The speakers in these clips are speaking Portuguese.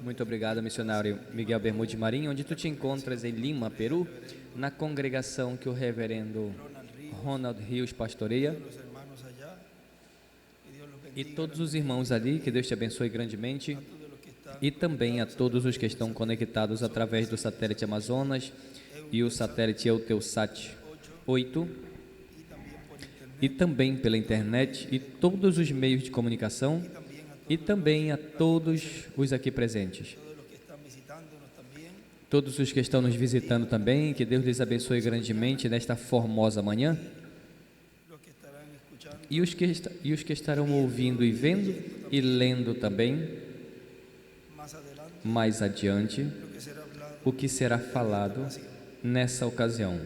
Muito obrigado, missionário Miguel Bermudes Marinho, onde tu te encontras em Lima, Peru, na congregação que o reverendo Ronald Rios pastoreia, e todos os irmãos ali, que Deus te abençoe grandemente, e também a todos os que estão conectados através do satélite Amazonas e o satélite Eutelsat 8, e também pela internet e todos os meios de comunicação, e também a todos os aqui presentes. Todos os que estão nos visitando também, que Deus lhes abençoe grandemente nesta formosa manhã. E os que estarão ouvindo e vendo e lendo também, mais adiante, o que será falado nessa ocasião.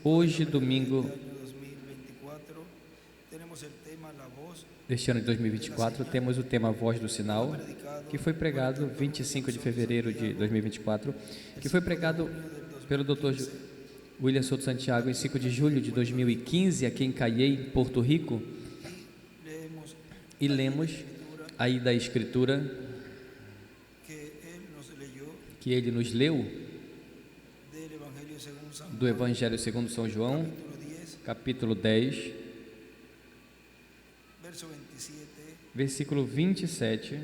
Hoje, domingo deste ano de 2024, temos o tema Voz do Sinal, que foi pregado 25 de fevereiro de 2024, que foi pregado pelo Dr. William Souto Santiago em 5 de julho de 2015, aqui em Cayey, Porto Rico, e lemos aí da Escritura que ele nos leu do Evangelho segundo São João, capítulo 10, versículo 27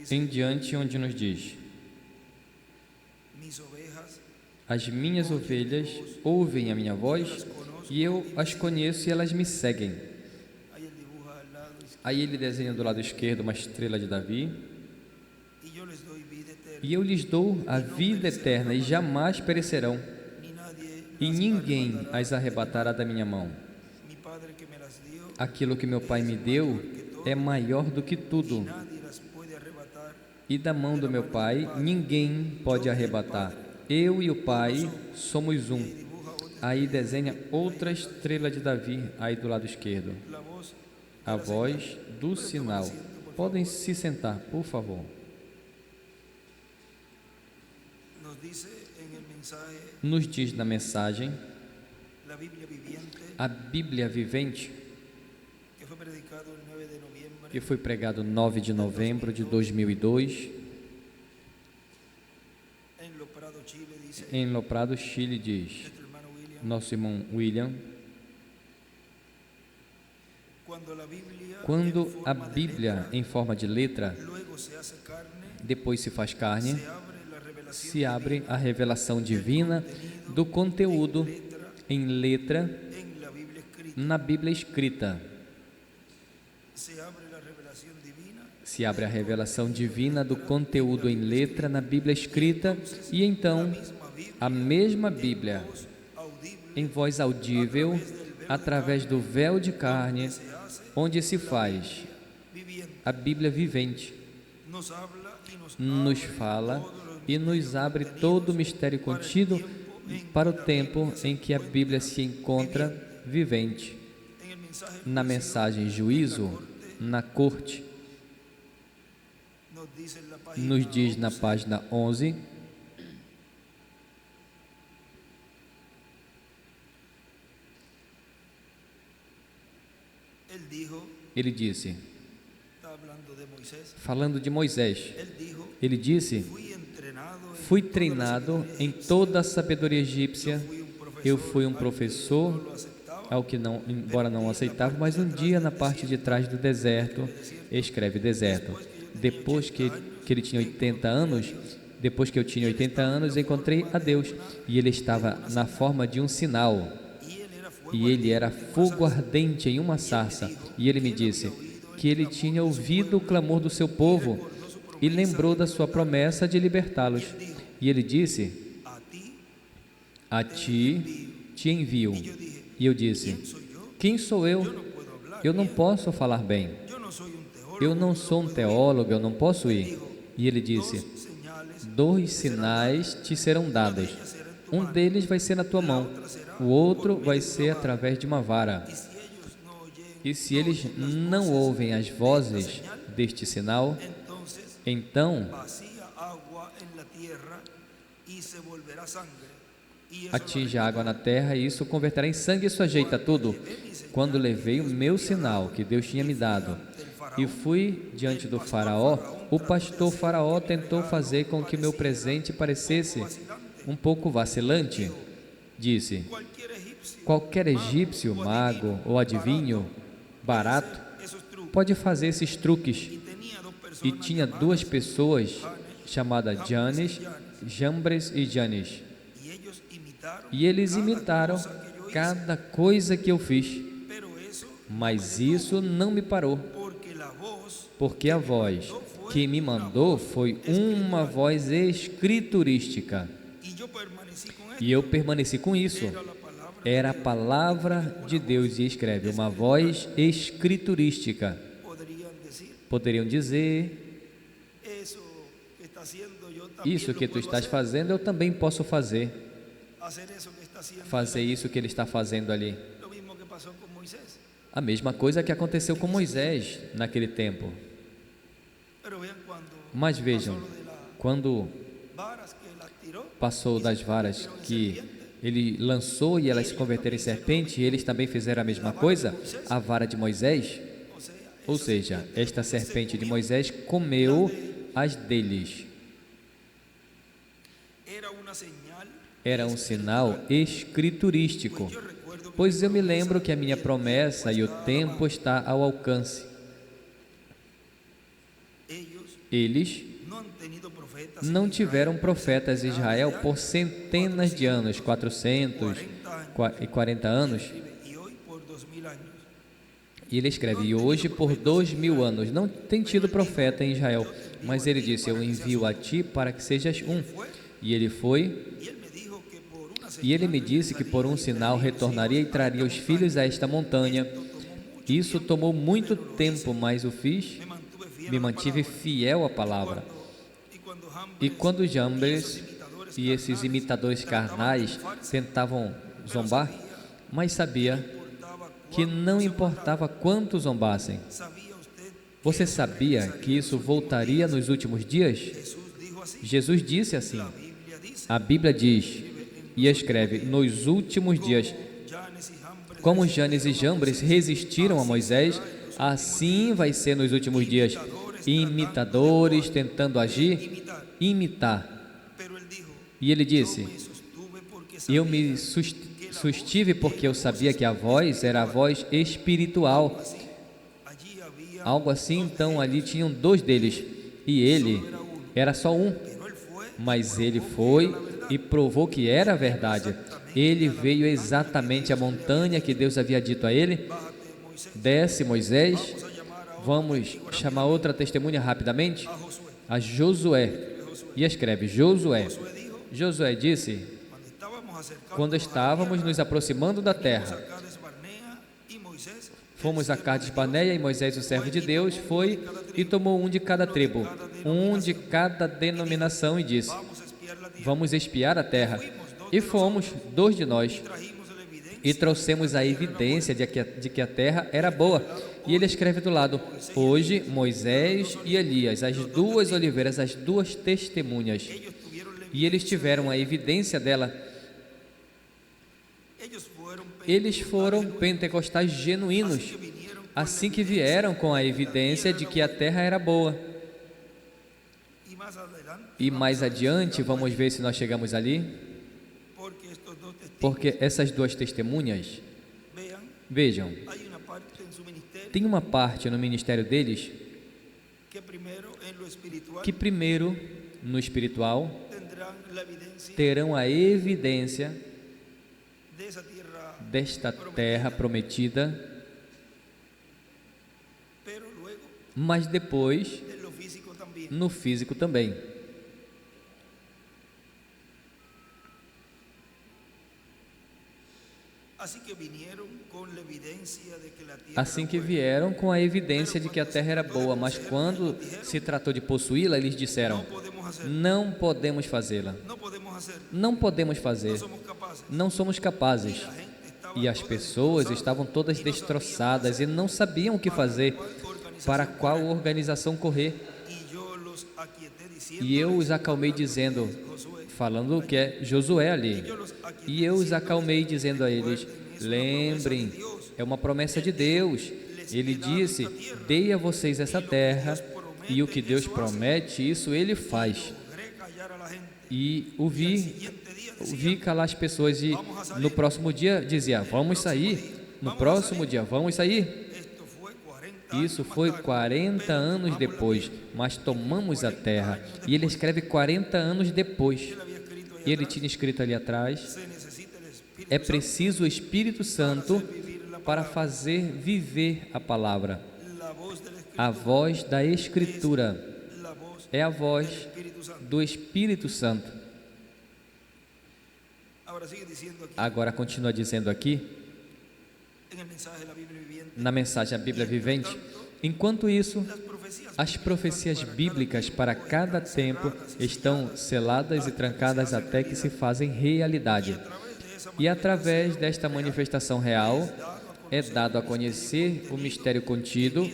em diante, onde nos diz: as minhas ovelhas ouvem a minha voz, e eu as conheço e elas me seguem. Aí ele desenha do lado esquerdo uma estrela de Davi: e eu lhes dou a vida eterna, e jamais perecerão, e ninguém as arrebatará da minha mão. Aquilo que meu Pai me deu é maior do que tudo, e da mão do meu Pai ninguém pode arrebatar. Eu e o Pai somos um. Aí desenha outra estrela de Davi, aí do lado esquerdo. A voz do sinal. Podem se sentar, por favor. Nos diz na mensagem a Bíblia Vivente, que foi pregado 9 de novembro de 2002, em Loprado, Chile, diz nosso irmão William: quando a Bíblia em forma de letra depois se faz carne, se abre a revelação divina do conteúdo em letra na Bíblia escrita. Se abre a revelação divina do conteúdo em letra na Bíblia escrita, e então a mesma Bíblia, em voz audível, através do véu de carne, onde se faz a Bíblia vivente, nos fala e nos abre todo o mistério contido para o tempo em que a Bíblia se encontra vivente. Na mensagem Juízo, na corte, nos diz na página 11: ele disse, falando de Moisés, ele disse: fui treinado em toda a sabedoria egípcia, eu fui um professor ao que não, embora não aceitava, mas um dia na parte de trás do deserto, escreve deserto, depois que ele tinha 80 anos, depois que eu tinha 80 anos, encontrei a Deus, e ele estava na forma de um sinal, e ele era fogo ardente em uma sarça, e ele me disse que ele tinha ouvido o clamor do seu povo e lembrou da sua promessa de libertá-los, e ele disse: a ti te envio. E eu disse: quem sou eu? Eu não posso falar bem, eu não sou um teólogo, eu não posso ir. E ele disse: 2 sinais te serão dados, um deles vai ser na tua mão, o outro vai ser através de uma vara. E se eles não ouvem as vozes deste sinal, então atinge a água na terra, e isso converterá em sangue, isso ajeita tudo. Quando levei o meu sinal que Deus tinha me dado e fui diante do faraó, o pastor faraó tentou fazer com que meu presente parecesse um pouco vacilante. Disse: qualquer egípcio, mago ou adivinho barato pode fazer esses truques. E tinha duas pessoas chamadas Janes, Jambres e Janes. E eles imitaram cada coisa que eu fiz. Mas isso não me parou, porque a voz que me mandou foi uma voz escriturística. E eu permaneci com isso. Era a palavra de Deus, e escreve, uma voz escriturística. Poderiam dizer: isso que tu estás fazendo, eu também posso fazer. Fazer isso que ele está fazendo ali. A mesma coisa que aconteceu com Moisés naquele tempo. Mas vejam, quando passou das varas que ele lançou e elas se converteram em serpente, eles também fizeram a mesma coisa, a vara de Moisés, ou seja, esta serpente de Moisés comeu as deles. Era um sinal escriturístico, pois eu me lembro que a minha promessa e o tempo está ao alcance. Eles não tiveram profetas em Israel por centenas de anos, 440 anos. E ele escreve: e hoje por 2000 anos não tem tido profeta em Israel. Mas ele disse: eu envio a ti para que sejas um. E ele foi. E ele me disse que por um sinal retornaria e traria os filhos a esta montanha. Isso tomou muito tempo, mas o fiz, me mantive fiel à palavra. E quando Jambres e esses imitadores carnais tentavam zombar, mas sabia que não importava quanto zombassem. Você sabia que isso voltaria nos últimos dias? Jesus disse assim, a Bíblia diz e escreve, nos últimos dias, como Janes e Jambres resistiram a Moisés, assim vai ser nos últimos dias, imitadores tentando agir, imitar. E ele disse, eu me sustive porque eu sabia que a voz era a voz espiritual. Algo assim, então ali tinham dois deles, e ele era só um, mas ele foi e provou que era verdade. Ele veio exatamente à montanha que Deus havia dito a ele. Desce, Moisés. Vamos chamar outra testemunha rapidamente, a Josué, e escreve, Josué. Josué disse, quando estávamos nos aproximando da terra, fomos a Cades Barneia e Moisés, o servo de Deus, foi e tomou um de cada tribo, um de cada denominação, e disse, vamos espiar a terra. E fomos, 2 de nós, e trouxemos a evidência de que a terra era boa. E ele escreve do lado, hoje Moisés e Elias, as 2 oliveiras, as 2 testemunhas, e eles tiveram a evidência dela. Eles foram pentecostais genuínos, assim que vieram com a evidência de que a terra era boa. E mais adiante, vamos ver se nós chegamos ali, porque essas 2 testemunhas, vejam, tem uma parte no ministério deles que primeiro, no espiritual, terão a evidência desta terra prometida, mas depois no físico também. Assim que vieram com a evidência de que a terra era boa, mas quando se tratou de possuí-la, eles disseram, não podemos fazê-la, não podemos fazer, não somos capazes. E as pessoas estavam todas destroçadas e não sabiam o que fazer, para qual organização correr. E eu os acalmei dizendo, falando que é Josué ali, e eu os acalmei dizendo a eles, lembrem, é uma promessa de Deus. Ele disse, dei a vocês essa terra, e o que Deus promete, isso Ele faz. E ouvi calar as pessoas, e no próximo dia dizia, vamos sair, no próximo dia, vamos sair. Isso foi 40 anos depois, mas tomamos a terra. E ele escreve 40 anos depois. E ele tinha escrito ali atrás, é preciso o Espírito Santo para fazer viver a palavra. A voz da Escritura é a voz do Espírito Santo. Agora continua dizendo aqui, na mensagem da Bíblia Vivente, enquanto isso, as profecias bíblicas para cada tempo estão seladas e trancadas até que se fazem realidade. E através desta manifestação real, é dado a conhecer o mistério contido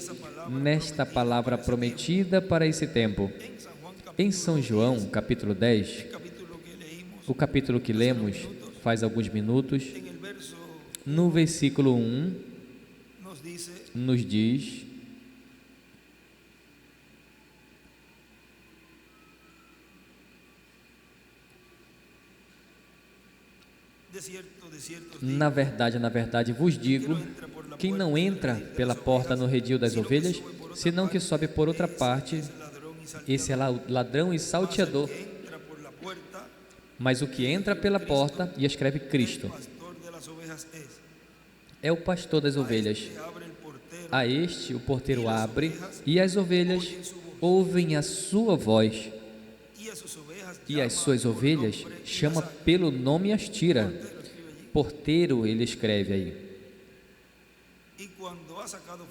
nesta palavra prometida para esse tempo. Em São João, capítulo 10, o capítulo que lemos faz alguns minutos, no versículo 1, nos diz: na verdade vos digo, quem não entra pela porta no redil das ovelhas, senão que sobe por outra parte, esse é ladrão e salteador. Mas o que entra pela porta, e escreve Cristo, é o pastor das ovelhas. A este o porteiro abre, e as ovelhas ouvem a sua voz, e as suas ovelhas chama pelo nome e as tira. Porteiro, ele escreve aí.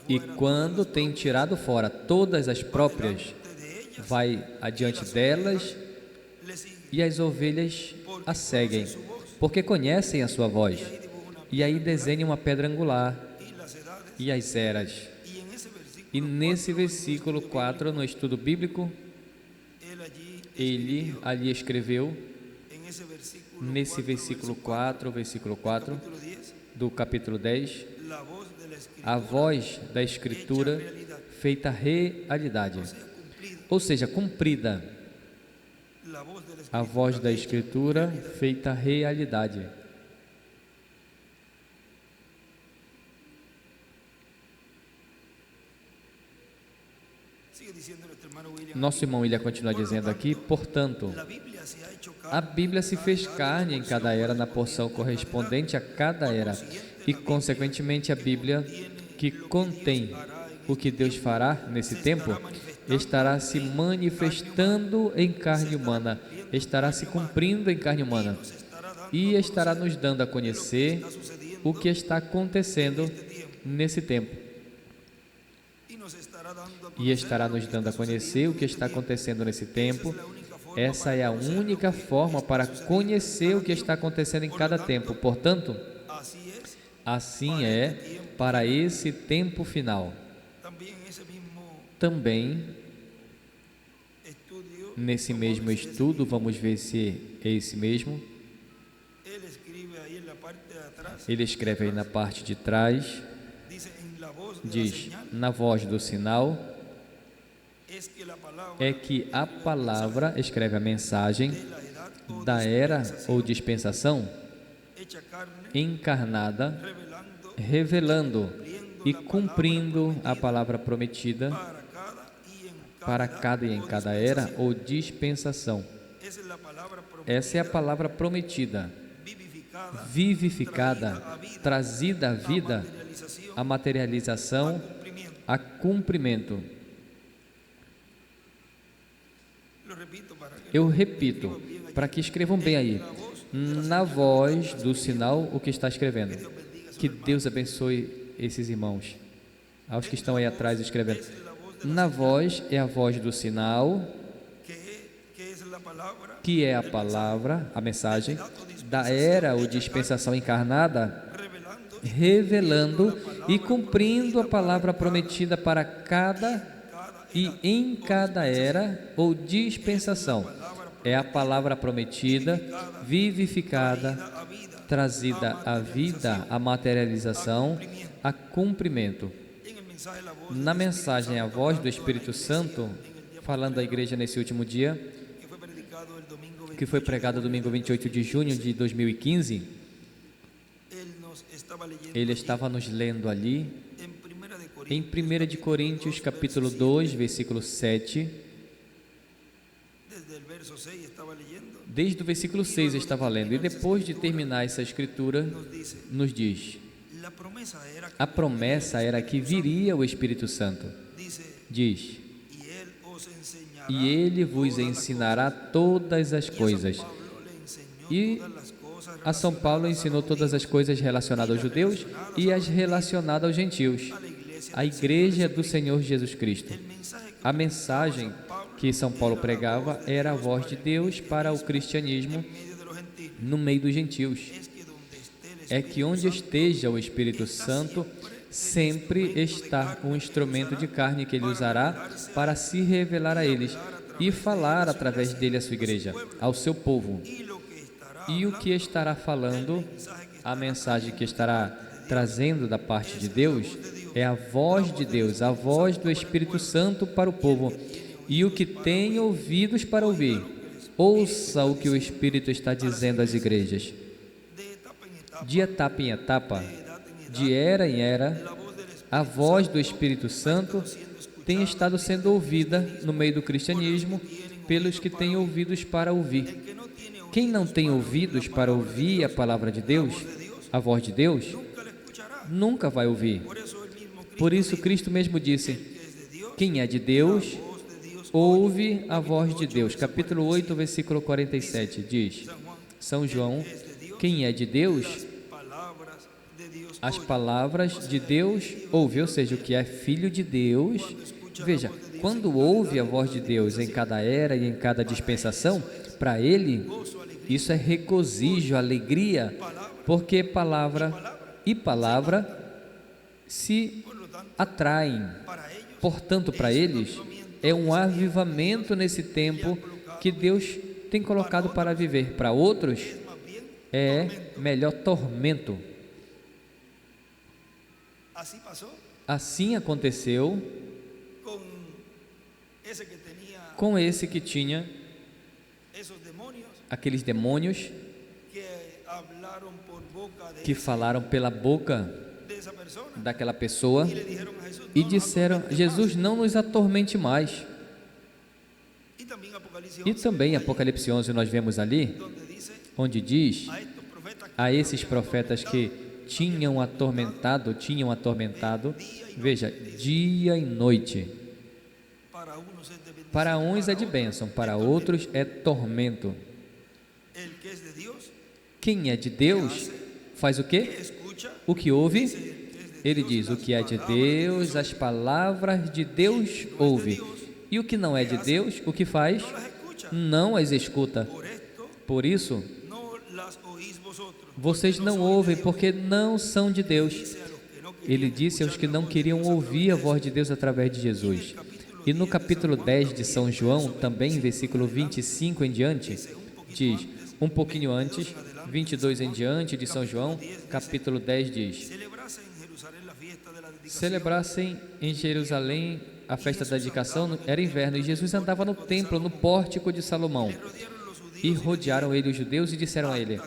E quando tem tirado fora todas as próprias, vai adiante delas, e as ovelhas a seguem, porque conhecem a sua voz. E aí desenha uma pedra angular e as eras. E nesse versículo 4, no estudo bíblico, ele ali escreveu, nesse versículo 4, do capítulo 10, a voz da Escritura feita realidade, ou seja, cumprida. A voz da Escritura feita realidade. Nosso irmão William continua dizendo aqui, portanto, a Bíblia se fez carne em cada era, na porção correspondente a cada era, e consequentemente a Bíblia, que contém o que Deus fará nesse tempo, estará se manifestando em carne humana, estará se cumprindo em carne humana, e estará nos dando a conhecer o que está acontecendo nesse tempo. E estará nos dando a conhecer o que está acontecendo nesse tempo. Essa é a única forma para conhecer o que está acontecendo em cada tempo. Portanto, assim é para esse tempo final. Também, nesse mesmo estudo, vamos ver se é esse mesmo. Ele escreve aí na parte de trás, diz, na voz do sinal, é que a palavra, escreve a mensagem, da era ou dispensação, encarnada, revelando e cumprindo a palavra prometida para cada e em cada era ou dispensação. Essa é a palavra prometida, vivificada, trazida à vida, a materialização, a cumprimento. Eu repito, para que escrevam bem aí, na voz do sinal, o que está escrevendo. Que Deus abençoe esses irmãos, aos que estão aí atrás escrevendo. Na voz é a voz do sinal, que é a palavra, a mensagem, da era ou dispensação encarnada, revelando e cumprindo a palavra prometida para cada E em cada era ou dispensação é a palavra prometida, vivificada, trazida à vida, à materialização, a cumprimento. Na mensagem A Voz do Espírito Santo, falando à igreja nesse último dia, que foi pregado domingo 28 de junho de 2015, ele estava nos lendo ali, em 1 de Coríntios, capítulo 2, versículo 7, desde o versículo 6 estava lendo, e depois de terminar essa escritura, nos diz, a promessa era que viria o Espírito Santo. Diz, e ele vos ensinará todas as coisas. E a São Paulo ensinou todas as coisas relacionadas aos judeus e as relacionadas aos gentios, a igreja do Senhor Jesus Cristo. A mensagem que São Paulo pregava era a voz de Deus para o cristianismo no meio dos gentios. É que onde esteja o Espírito Santo, sempre está um instrumento de carne que ele usará para se revelar a eles e falar através dele à sua igreja, ao seu povo. E o que estará falando, a mensagem que estará trazendo da parte de Deus, é a voz de Deus, a voz do Espírito Santo para o povo. E o que tem ouvidos para ouvir, ouça o que o Espírito está dizendo às igrejas. De etapa em etapa, de era em era, a voz do Espírito Santo tem estado sendo ouvida no meio do cristianismo pelos que têm ouvidos para ouvir. Quem não tem ouvidos para ouvir a palavra de Deus, a voz de Deus, nunca vai ouvir. Por isso Cristo mesmo disse, quem é de Deus, ouve a voz de Deus. Capítulo 8, versículo 47, diz, São João, quem é de Deus, as palavras de Deus ouve, ou seja, o que é filho de Deus. Veja, quando ouve a voz de Deus em cada era e em cada dispensação, para ele, isso é regozijo, alegria, porque palavra e palavra se atraem. Portanto, para eles, é um avivamento nesse tempo que Deus tem colocado para viver. Para outros, é melhor tormento. Assim aconteceu com esse que tinha aqueles demônios que falaram pela boca daquela pessoa e disseram, Jesus, não nos atormente mais. E também Apocalipse 11 nós vemos ali, onde diz a esses profetas que tinham atormentado, veja, dia e noite. Para uns é de bênção, para outros é tormento. Quem é de Deus faz o quê? O que ouve? Ele diz, o que é de Deus, as palavras de Deus ouve. E o que não é de Deus, o que faz? Não as escuta. Por isso, vocês não ouvem, porque não são de Deus. Ele disse aos que não queriam ouvir a voz de Deus através de Jesus. E no capítulo 10 de São João, também versículo 25 em diante, diz, um pouquinho antes, 22 em diante de São João, capítulo 10 diz, celebrassem em Jerusalém a festa da dedicação, era inverno, e Jesus andava no templo, no pórtico de Salomão, e rodearam ele os judeus e disseram a ele,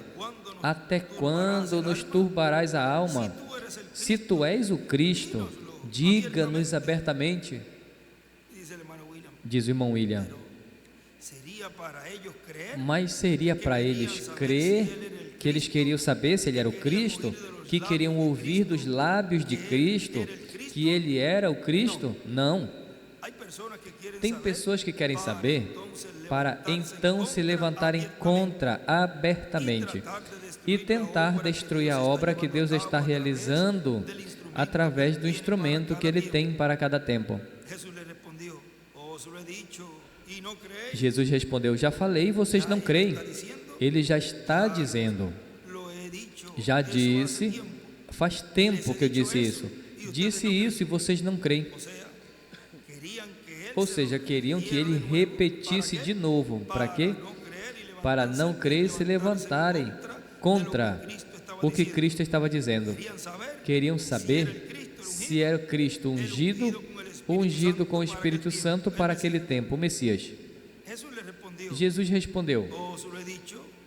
até quando nos turbarás a alma? Se tu és o Cristo, diga-nos abertamente, diz o irmão William. Mas seria para eles crer, que eles queriam saber se ele era o Cristo, que queriam ouvir dos lábios de Cristo, que ele era o Cristo? Não. Tem pessoas que querem saber para então se levantarem contra abertamente e tentar destruir a obra que Deus está realizando através do instrumento que Ele tem para cada tempo. Jesus respondeu, já falei e vocês não creem. Ele já está dizendo, já disse, faz tempo que eu disse isso e vocês não creem. Ou seja, queriam que ele repetisse de novo. Para quê? Para não crer e se levantarem contra o que Cristo estava dizendo. Queriam saber se era o Cristo ungido com o Espírito Santo para aquele tempo, o Messias. Jesus respondeu: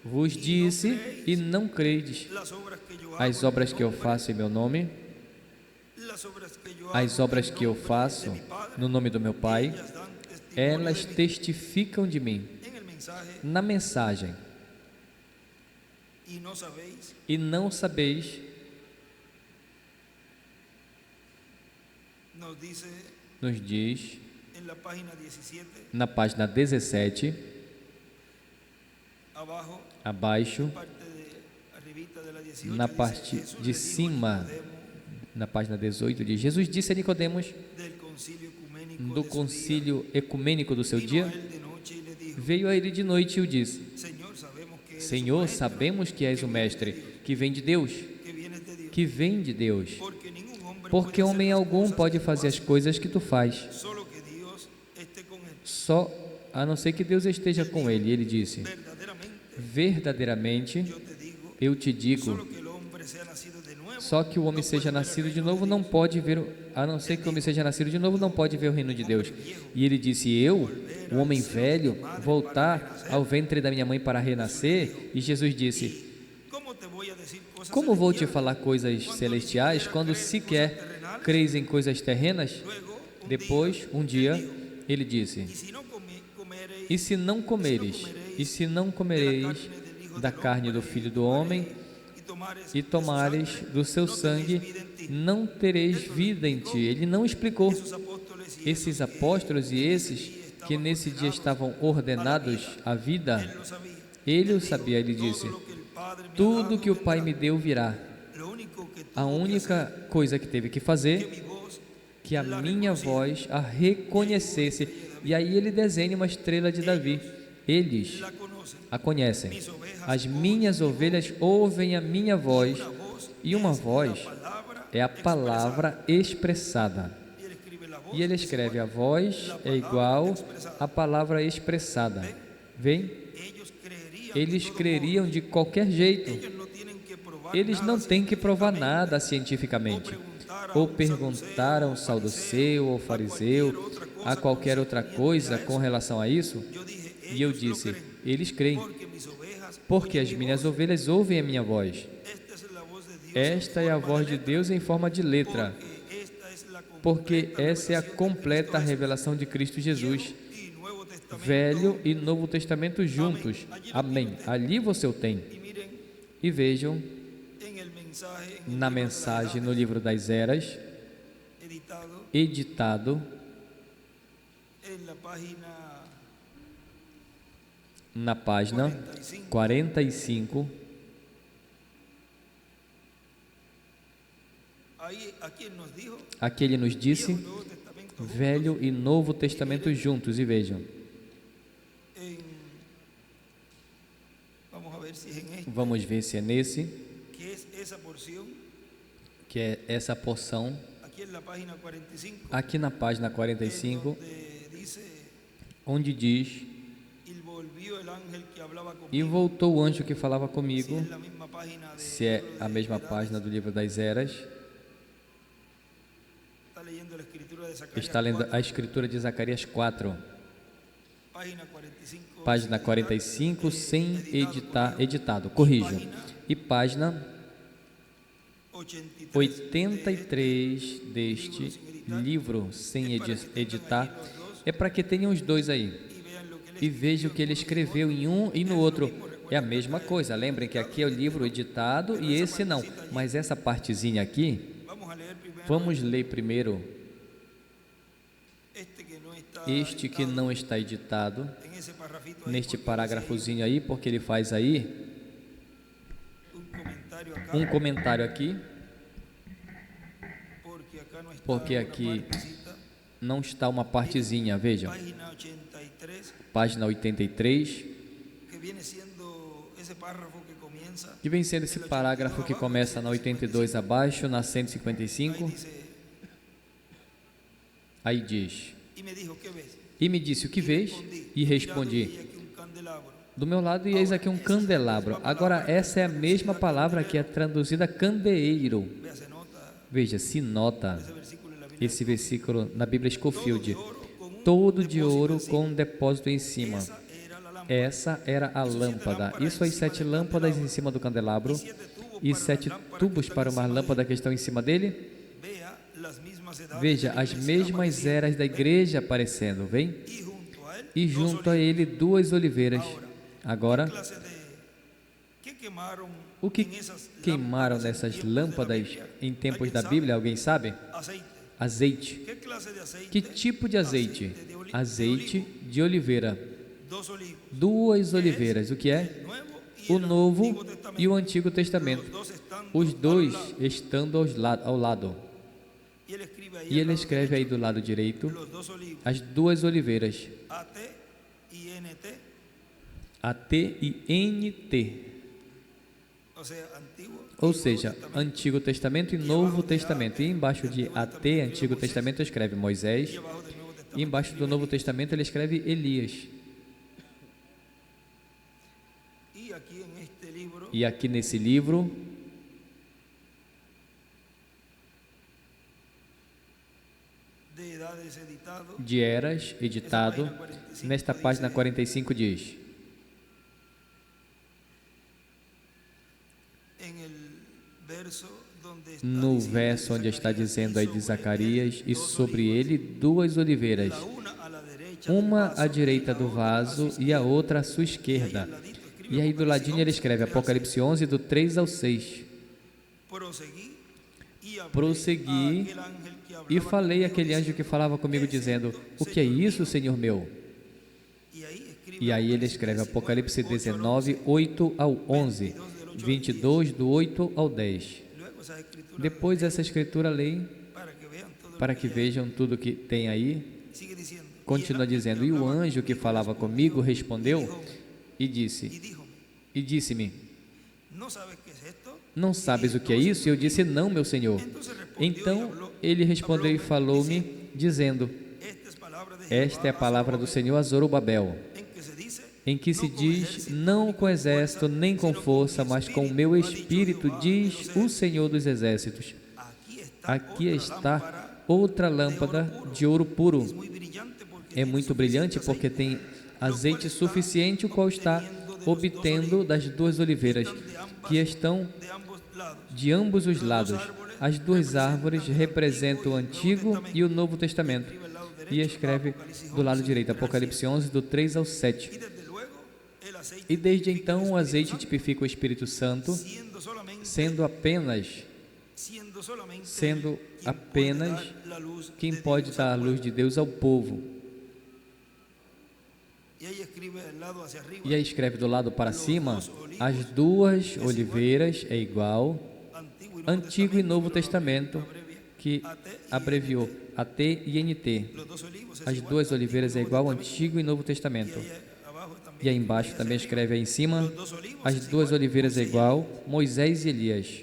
vos disse e não credes. As obras que eu faço em meu nome, as obras que eu faço no nome do meu Pai, elas testificam de mim. Na mensagem, e não sabeis, nos diz na página 17, abaixo, na parte de cima, na página 18, diz: Jesus disse a Nicodemos, do concílio ecumênico do seu dia, veio a ele de noite e o disse: Senhor, sabemos que és o Mestre, que vem de Deus, porque homem algum pode fazer as coisas que tu faz, só a não ser que Deus esteja com ele. E ele disse: verdadeiramente eu te digo, só que o homem seja nascido de novo não pode ver, a não ser que o homem seja nascido de novo não pode ver o reino de Deus. E ele disse: eu, o homem velho, voltar ao ventre da minha mãe para renascer? E Jesus disse: como vou te falar coisas celestiais quando sequer creis em coisas terrenas? Depois, um dia, ele disse: e se não comereis da carne do Filho do Homem e tomares do seu sangue, não tereis vida em ti. Ele não explicou. Esses apóstolos e esses que nesse dia estavam ordenados à vida, ele o sabia. Ele disse: tudo que o Pai me deu virá. A única coisa que teve que fazer, que a minha voz a reconhecesse. E aí ele desenha uma estrela de Davi. Eles a conhecem. As minhas ovelhas ouvem a minha voz, e uma voz é a palavra expressada. E ele escreve: a voz é igual à palavra expressada. Vem? Eles creriam de qualquer jeito. Eles não têm que provar nada cientificamente. Ou perguntaram ao saduceu ou fariseu, a qualquer outra coisa com relação a isso? E eu disse: eles creem, porque as minhas ovelhas ouvem a minha voz. Esta é a voz de Deus em forma de letra, porque essa é a completa revelação de Cristo Jesus, Velho e Novo Testamento juntos. Amém. Ali você o tem. E vejam, na mensagem no livro das Eras, editado na página 45, aqui ele nos disse Velho e Novo Testamento juntos. E vejam, vamos ver se é nesse, que é essa porção, aqui na página 45, onde diz: e voltou o anjo que falava comigo. Se é a mesma página do livro das Eras, está lendo a escritura de Zacarias 4, página 45, sem editado, corrijo, e página 83 deste livro, sem editar, é para que tenham os dois aí. E veja o que ele escreveu em um e no outro. É a mesma coisa. Lembrem que aqui é o livro editado e esse não. Mas essa partezinha aqui, vamos ler primeiro este que não está editado, neste parágrafozinho aí, porque ele faz aí um comentário aqui, porque aqui não está uma partezinha. Vejam, página 83, que vem sendo esse parágrafo que começa na 82 abaixo, na 155. Aí diz: E me disse: o que vês? E respondi: do meu lado, e eis aqui um candelabro. Agora, essa é a mesma palavra que é traduzida candeeiro. Veja, se nota esse versículo na Bíblia Scofield: todo de ouro com um depósito em cima. Essa era a lâmpada. Isso, as 7 lâmpadas em cima do candelabro e 7 tubos para uma lâmpada que estão em cima dele. Veja, as mesmas eras da igreja aparecendo, vem? E junto a ele 2 oliveiras. Agora, o que queimaram nessas lâmpadas em tempos da Bíblia, alguém sabe? Azeite. Que tipo de azeite? Azeite de oliveira. 2 oliveiras. O que é? O Novo e o Antigo Testamento. Os 2 estando ao lado. E ele escreve aí do lado direito as 2 oliveiras. AT e NT. Ou seja, Antigo Testamento e Novo Testamento. E embaixo de AT, Antigo Testamento, escreve Moisés. E embaixo do Novo Testamento ele escreve Elias. E aqui nesse livro, de Eras, editado, nesta página 45 diz: no verso onde está dizendo aí de Zacarias, e sobre ele 2 oliveiras, uma à direita do vaso e a outra à sua esquerda. E aí do ladinho ele escreve Apocalipse 11, do 3 ao 6. Prossegui e falei àquele anjo que falava comigo, dizendo: o que é isso, Senhor meu? E aí ele escreve Apocalipse 19, 8 ao 11, 22, do 8 ao 10. Depois essa escritura leem, para que vejam tudo que tem aí. Continua dizendo: e o anjo que falava comigo respondeu e disse-me: não sabes o que é isso? E eu disse: não, meu Senhor. Então ele respondeu e falou-me, dizendo: esta é a palavra do Senhor a Zorobabel, em que se diz: não com exército nem com força, mas com o meu espírito, diz o Senhor dos exércitos. Aqui está outra lâmpada de ouro puro. É muito brilhante porque tem azeite suficiente, o qual está obtendo das 2 oliveiras, que estão de ambos os lados. As 2 árvores representam o Antigo e o Novo Testamento. E escreve do lado direito, Apocalipse 11, do 3 ao 7. E desde então o azeite tipifica o Espírito Santo, sendo apenas quem pode dar a luz de Deus ao povo. E aí escreve do lado para cima, as 2 oliveiras é igual, Antigo e Novo Testamento, que abreviou AT e NT. As 2 oliveiras é igual, Antigo e Novo Testamento. E aí embaixo também escreve aí em cima, as 2 oliveiras é igual, Moisés e Elias.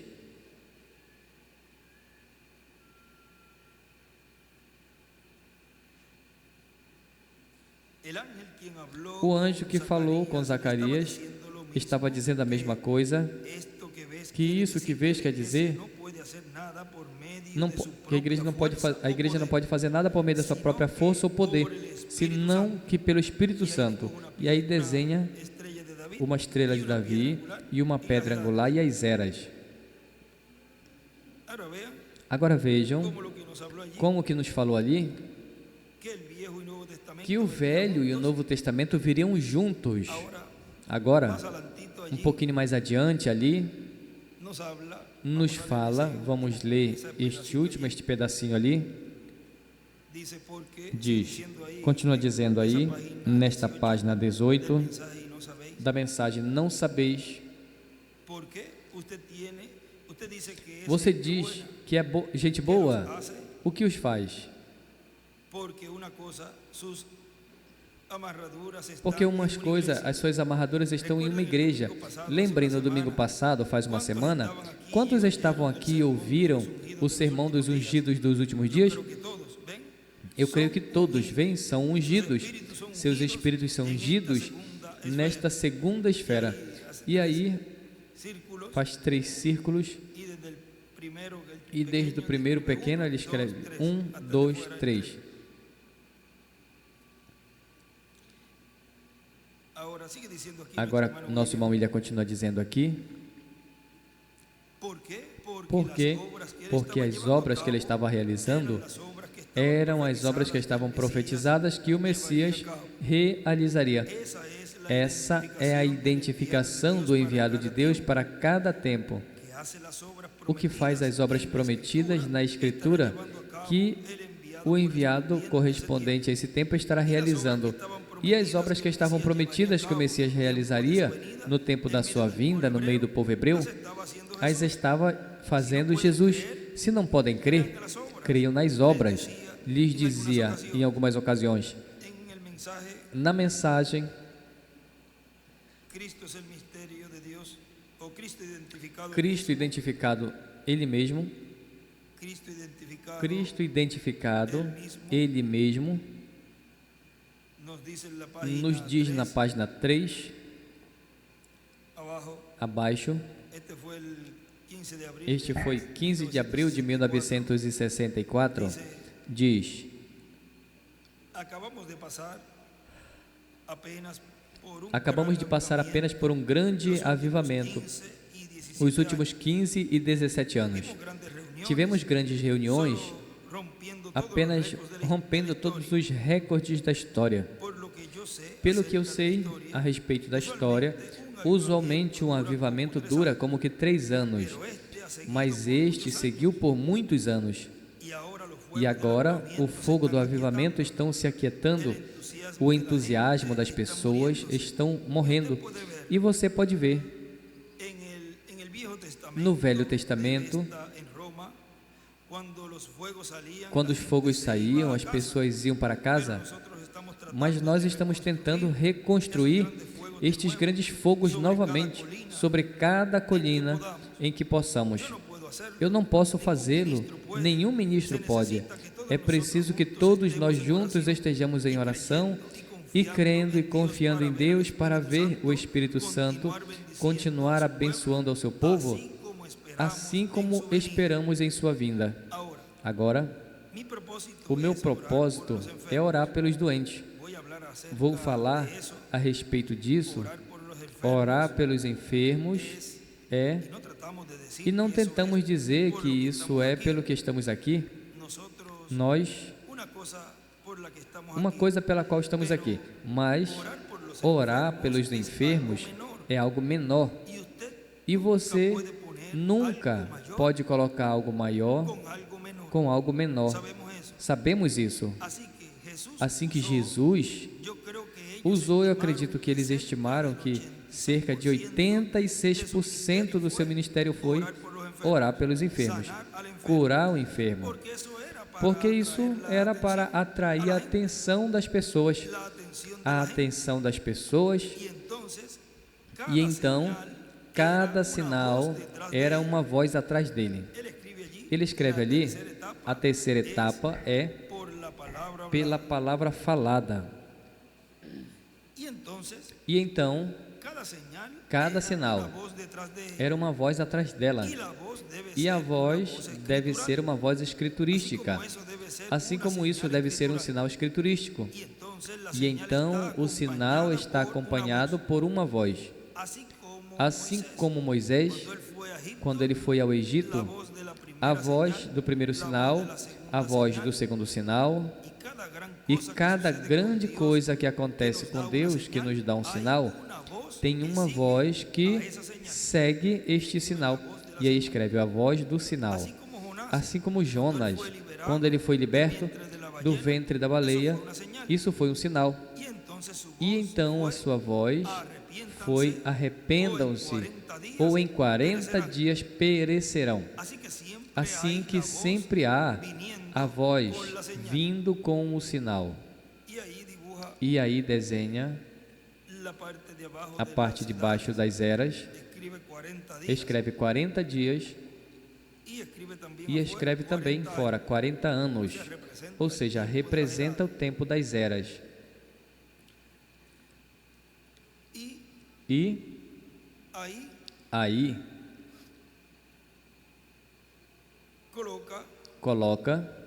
O anjo que falou com Zacarias estava dizendo a mesma coisa, que isso que vês quer dizer que a igreja não pode fazer nada por meio da sua própria força ou poder, senão que pelo Espírito Santo. E aí desenha uma estrela de Davi e uma pedra angular e as eras. Agora vejam como que nos falou ali, que o Velho e o Novo Testamento viriam juntos. Agora, um pouquinho mais adiante ali, nos fala, vamos ler este pedacinho ali, diz, continua dizendo aí, nesta página 18, da mensagem: não sabeis. Você diz que é gente boa, o que os faz? Porque umas coisas, as suas amarraduras estão em uma igreja. Lembrem, no domingo passado, faz uma semana, quantos estavam aqui e ouviram o sermão dos ungidos dos últimos dias? Eu creio que todos vêm, são ungidos, seus espíritos são ungidos nesta segunda esfera. E aí faz 3 círculos, e desde o primeiro pequeno ele escreve 1, 2, 3. Agora, nosso irmão Ilha continua dizendo aqui. Por quê? Porque as obras que ele estava realizando eram as obras que estavam profetizadas que o Messias realizaria. Essa é a identificação do enviado de Deus para cada tempo. O que faz as obras prometidas na Escritura, que o enviado correspondente a esse tempo estará realizando. E as obras que estavam prometidas que o Messias realizaria no tempo da sua vinda, no meio do povo hebreu, as estava fazendo Jesus. Se não podem crer, creiam nas obras, lhes dizia em algumas ocasiões. Na mensagem, Cristo identificado Ele mesmo, Cristo identificado Ele mesmo, nos diz na página 3, abaixo, este foi 15 de abril de 1964, diz: acabamos de passar apenas por um grande avivamento, os últimos 15 e 17 anos. Tivemos grandes reuniões, apenas rompendo todos os recordes da história. Pelo que eu sei a respeito da história, usualmente um avivamento dura como que 3 anos, mas este seguiu por muitos anos. E agora o fogo do avivamento está se aquietando, o entusiasmo das pessoas estão morrendo. E você pode ver, no Velho Testamento, quando os fogos saíam, as pessoas iam para casa, mas nós estamos tentando reconstruir estes grandes fogos novamente sobre cada colina em que possamos. Eu não posso fazê-lo, nenhum ministro pode. É preciso que todos nós juntos estejamos em oração e crendo e confiando em Deus para ver o Espírito Santo continuar abençoando ao seu povo, assim como esperamos em sua vinda. Agora, o meu propósito é orar pelos doentes. Vou falar a respeito disso, orar pelos enfermos, e não tentamos dizer que isso é pelo que estamos aqui. Nós, uma coisa pela qual estamos aqui, mas orar pelos enfermos é algo menor. E você nunca pode colocar algo maior com algo menor. Sabemos isso. Assim que Jesus usou, eu acredito que eles estimaram que cerca de 86% do seu ministério foi orar pelos enfermos, curar o enfermo, porque isso era para atrair a atenção das pessoas, e então cada sinal era uma voz atrás dele. Ele escreve ali, a terceira etapa é pela palavra falada. E então, cada sinal era uma voz atrás dela. E a voz deve ser uma voz escriturística, assim como isso deve ser um sinal escriturístico. E então, o sinal está acompanhado por uma voz. Assim como Moisés, quando ele foi ao Egito, a voz do primeiro sinal, a voz do segundo sinal, e cada grande coisa que acontece com Deus, que nos dá um sinal, tem uma voz que segue este sinal. E aí escreve a voz do sinal. Assim como Jonas, quando ele foi liberto do ventre da baleia, isso foi um sinal. E então a sua voz foi: arrependam-se, ou em 40 dias perecerão. Assim que sempre há a voz vindo com o sinal. E aí desenha a parte de baixo das eras, escreve 40 dias, E escreve também fora 40 anos, ou seja, representa o tempo das eras. E aí coloca,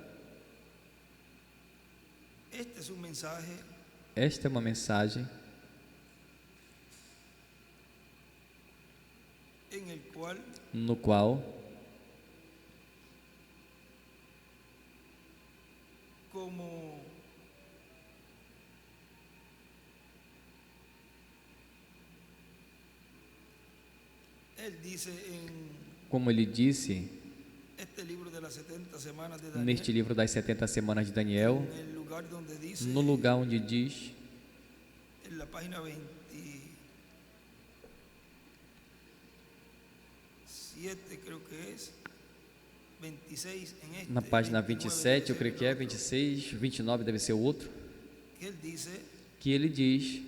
esta é uma mensagem no qual, como ele disse neste livro das 70 semanas de Daniel, no lugar onde diz, na página 27, eu creio que é 26, 29 deve ser o outro, que ele diz: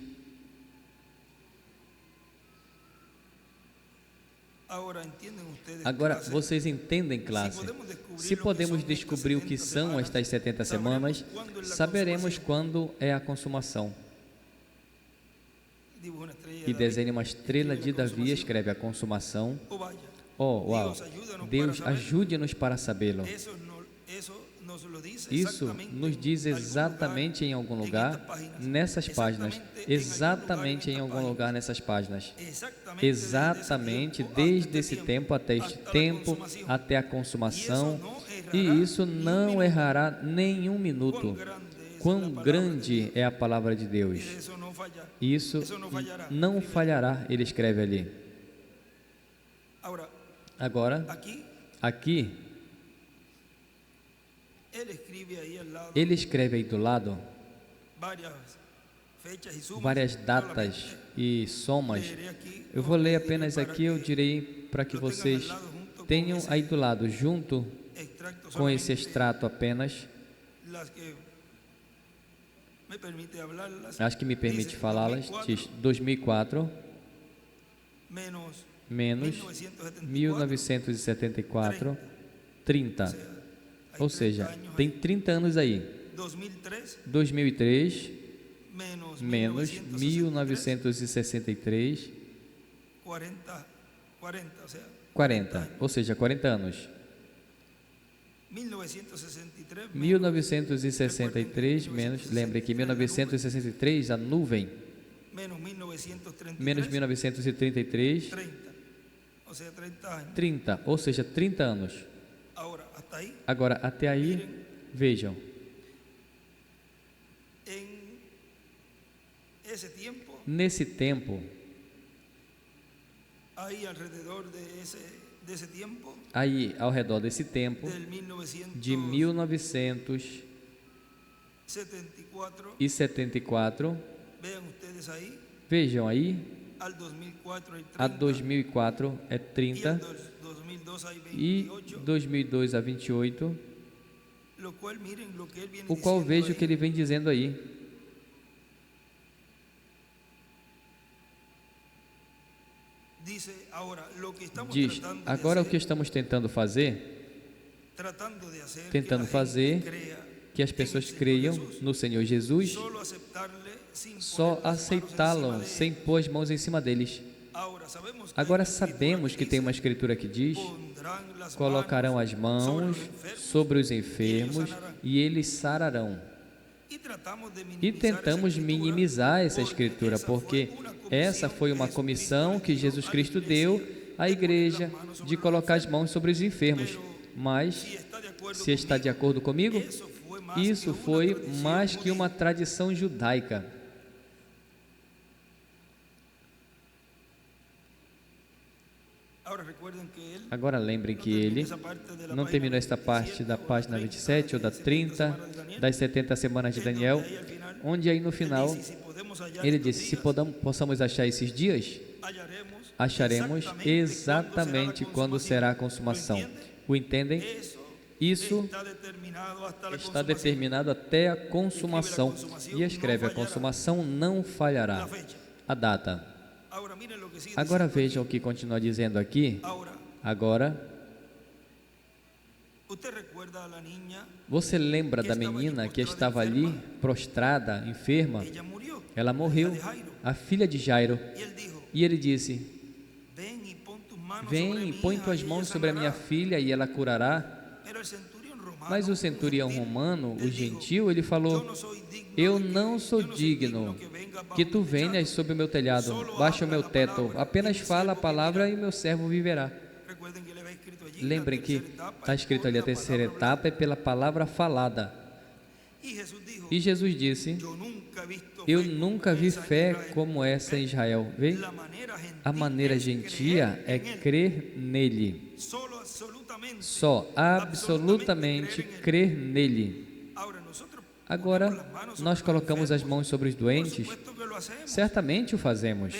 agora vocês entendem, classe? Se podemos descobrir o que são estas 70 semanas, saberemos quando é a consumação. E desenha uma estrela de Davi e escreve a consumação. Oh, uau! Deus ajude-nos para sabê-lo. Isso nos diz exatamente em algum lugar nessas páginas, exatamente em algum lugar nessas páginas, exatamente desde esse tempo até este tempo, até a consumação, e isso não errará nenhum minuto. Quão grande é a palavra de Deus! Isso não falhará, ele escreve ali. Agora, aqui, ele escreve aí do lado várias datas e somas. Eu vou ler apenas aqui, eu direi para que vocês tenham aí do lado, junto com esse extrato apenas. Acho que me permite falá-las. Diz 2004 menos 1974, 30. Ou seja, tem 30 anos aí. 2003 menos 1963, 40. Ou seja, 40 anos. 1963 menos, lembre que 1963, a nuvem, menos 1933, 30, ou seja, 30 anos. Agora, até aí, vejam, nesse tempo, aí ao redor desse tempo, de 1974, vejam aí, a 2004 é 30 e 2002 a 28, o qual vejo que ele vem dizendo aí. Diz, agora o que estamos tentando fazer que as pessoas creiam no Senhor Jesus, só aceitá-lo sem pôr as mãos em cima deles. Agora sabemos que tem uma escritura que diz: colocarão as mãos sobre os enfermos e eles sararão. E tentamos minimizar essa escritura, porque essa foi uma comissão que Jesus Cristo deu à igreja, de colocar as mãos sobre os enfermos. Mas, se está de acordo comigo, isso foi mais que uma tradição judaica. Agora lembrem que ele não terminou esta parte da página 27 ou da 30 das 70 semanas de Daniel, onde aí no final ele disse: se possamos achar esses dias, acharemos exatamente quando será a consumação. O entendem? Isso está determinado até a consumação, e escreve: a consumação não falhará. A data. Agora vejam o que continua dizendo aqui. Agora, Você lembra da menina que estava ali, prostrada, enferma? Ela morreu, a filha de Jairo. E ele disse: vem e põe tuas mãos sobre a minha filha e ela curará. Mas o centurião romano, o gentil, ele falou: eu não sou digno que tu venhas sobre o meu telhado, baixa o meu teto, apenas fala a palavra e meu servo viverá. Lembrem que está escrito ali, a terceira etapa é pela palavra falada. E Jesus disse: eu nunca vi fé como essa em Israel. Vê? A maneira gentia é crer nele. Só, absolutamente crer nele. Agora, nós colocamos as mãos sobre os doentes? Certamente o fazemos,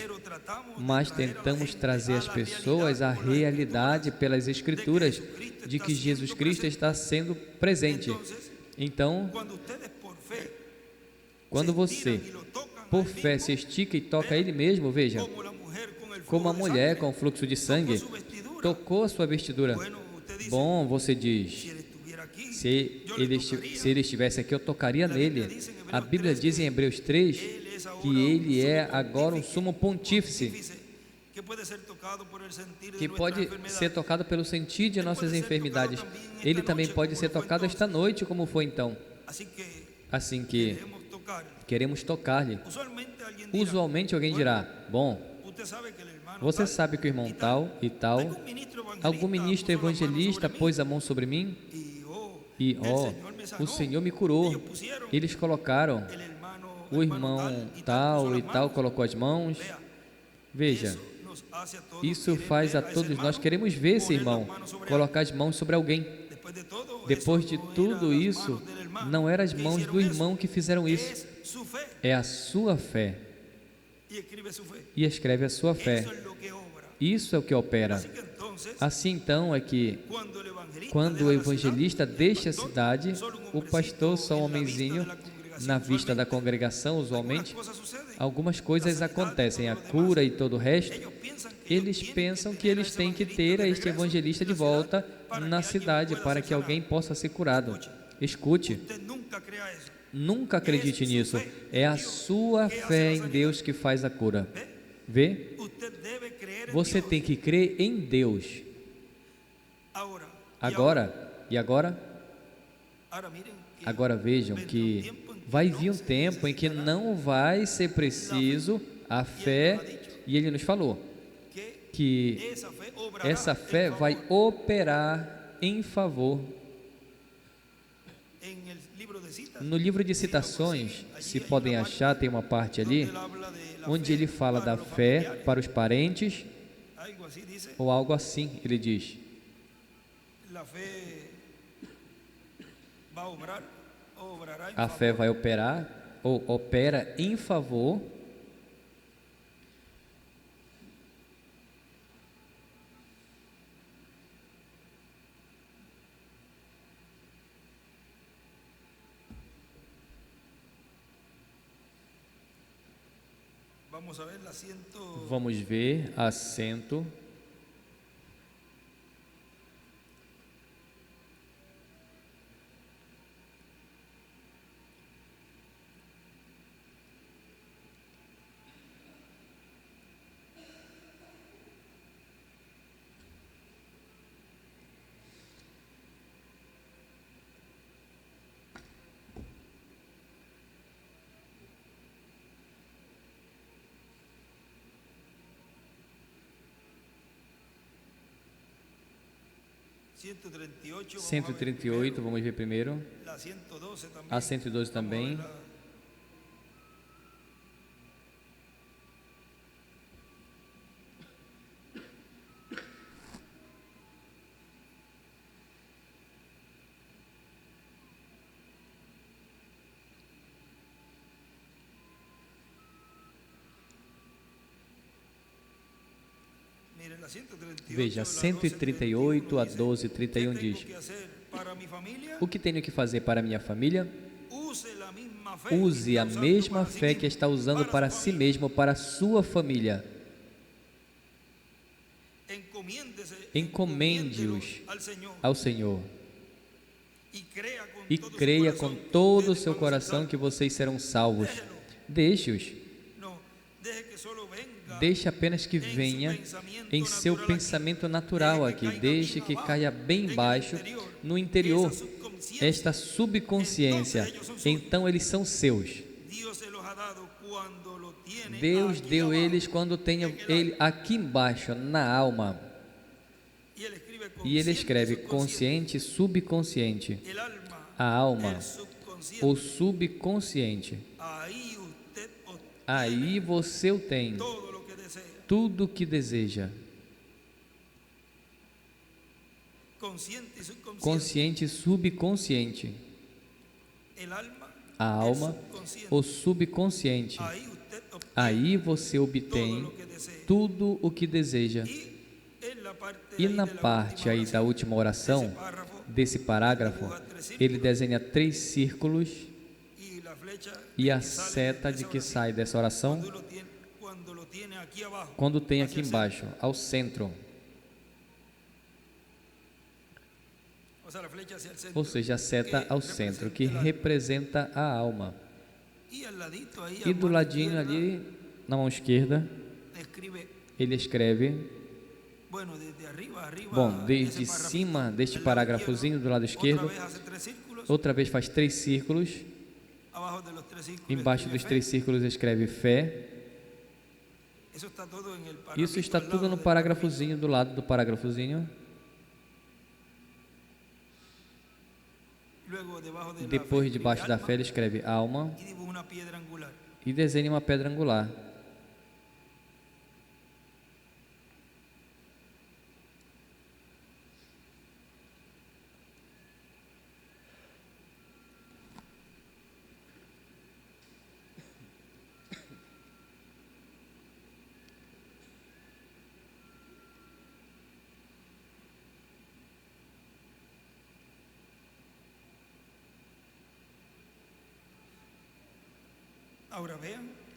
mas tentamos trazer as pessoas à realidade pelas Escrituras de que Jesus Cristo está sendo presente. Então, quando você, por fé, se estica e toca Ele mesmo, veja, como a mulher com o fluxo de sangue tocou a sua vestidura. Bom, você diz, se ele estivesse aqui, eu tocaria nele. A Bíblia diz em Hebreus 3 que ele é agora um sumo pontífice, que pode ser tocado pelo sentir de nossas enfermidades. Ele também pode ser tocado esta noite, como foi então. Assim que queremos tocar-lhe. Usualmente alguém dirá: bom, você sabe que o irmão tal e tal, algum ministro evangelista pôs a mão sobre mim e, o Senhor me curou. Eles colocaram, o irmão tal e tal colocou as mãos. Veja, isso faz a todos nós. Queremos ver esse irmão colocar as mãos sobre alguém. Depois de tudo isso, não eram as mãos do irmão que fizeram isso, é a sua fé. E escreve a sua fé. Isso é o que opera. Assim então é que, quando o evangelista deixa a cidade, o pastor, só um homenzinho, na vista da congregação, usualmente, algumas coisas acontecem, a cura e todo o resto. Eles pensam que eles têm que ter este evangelista de volta na cidade para que alguém possa ser curado. Escute, nunca acredite nisso. É a sua fé em Deus que faz a cura. Vê? Você tem que crer em Deus. Agora vejam que vai vir um tempo em que não vai ser preciso a fé, e ele nos falou que essa fé vai operar em favor. No livro de Citações, se podem achar, tem uma parte ali onde ele fala da fé para os parentes, ou algo assim, ele diz: a fé vai operar, ou opera em favor Vamos ver assento. (138), 138, vamos ver primeiro. A 112 também. Veja, 138 a 12, 31 diz: o que tenho que fazer para a minha família? Use a mesma fé que está usando para si mesmo, para a sua família. Encomende-os ao Senhor. e creia com todo o seu coração que vocês serão salvos. Deixe-os. Deixe apenas que venha em seu pensamento natural aqui. Deixe que caia bem baixo no interior, esta subconsciência. Então eles são seus. Deus deu eles quando tem ele aqui embaixo, na alma. E ele escreve consciente e subconsciente. A alma, o subconsciente. Aí você o tem, tudo o que deseja. Consciente e subconsciente. A alma, o subconsciente. Aí você obtém tudo o que deseja. E na parte aí da última oração, desse parágrafo, ele desenha 3 círculos e a seta de que sai dessa oração, quando tem aqui embaixo, ao centro. Ou seja, a seta ao centro, que representa a alma. E do ladinho ali, na mão esquerda, ele escreve, bom, desde cima deste parágrafozinho do lado esquerdo, outra vez faz 3 círculos, embaixo dos 3 círculos escreve fé. Isso está tudo no parágrafozinho, do lado do parágrafozinho. Depois, debaixo da fé, ele escreve alma e desenha uma pedra angular.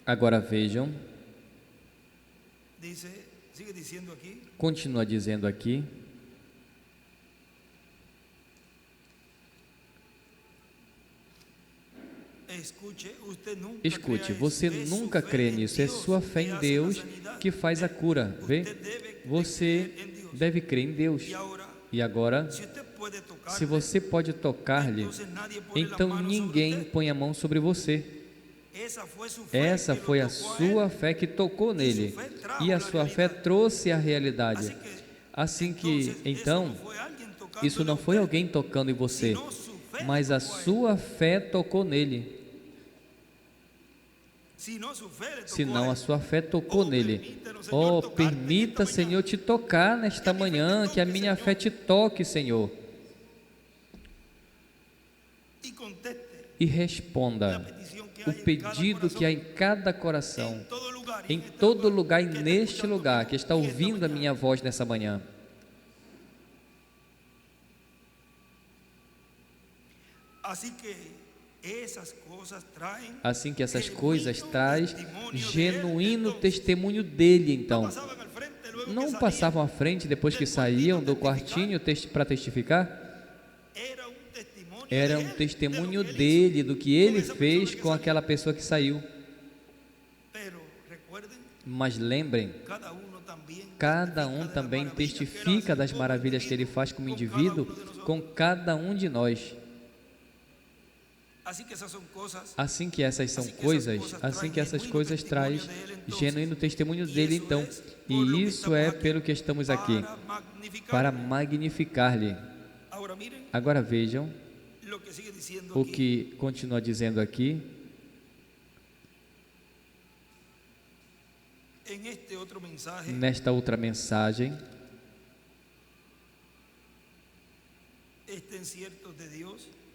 Agora vejam, continua dizendo aqui, escute, você nunca crê nisso, é sua fé em Deus que faz a cura, vê? Você deve crer em Deus. E agora, se você pode tocar-lhe, então ninguém põe a mão sobre você. Essa foi a sua fé que tocou nele, e a sua fé trouxe a realidade. Assim que, então, isso não foi alguém tocando em você, mas a sua fé tocou nele. Senão a sua fé tocou nele. Oh, permita, Senhor, te tocar nesta manhã, que a minha fé te toque, Senhor. E responda o pedido que há em cada coração, em todo lugar e neste lugar, que está ouvindo a minha voz nessa manhã. Assim que essas coisas traz genuíno testemunho dele, então. Não passavam à frente depois que saíam do quartinho para testificar? Era um testemunho dele, do que ele fez com aquela pessoa que saiu. Mas lembrem, cada um também testifica das maravilhas que ele faz como indivíduo com cada um de nós. Assim que essas são coisas, assim que essas coisas traz genuíno testemunho dele, então. E isso é pelo que estamos aqui, para magnificar-lhe. Agora vejam o que continua dizendo aqui. Nesta outra mensagem,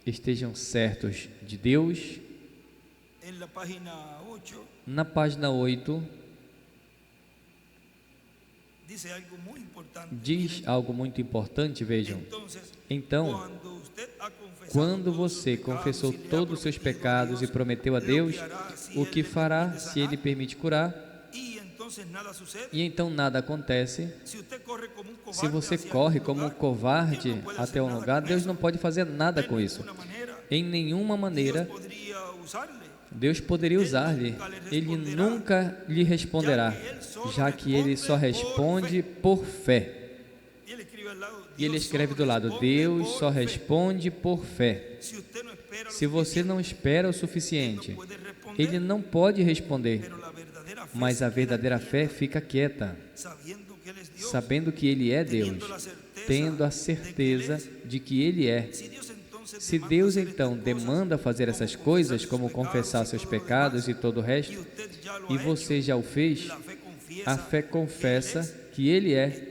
estejam certos de Deus. Na página 8, diz algo muito importante, vejam. Então, quando você confessou todos os seus pecados e prometeu a Deus o que fará se Ele permite curar, E então nada acontece. Se você corre como um covarde até um lugar, Deus não pode fazer nada com isso. Em nenhuma maneira Deus poderia usar-lhe. Ele nunca lhe responderá, já que ele só responde por fé. E ele escreve do lado: Deus só responde por fé. Se você não espera o suficiente, ele não pode responder. Mas a verdadeira fé fica quieta, sabendo que ele é Deus, tendo a certeza de que ele é. Se Deus então demanda fazer essas coisas, como confessar seus pecados e todo o resto, e você já o fez, a fé confessa que ele é,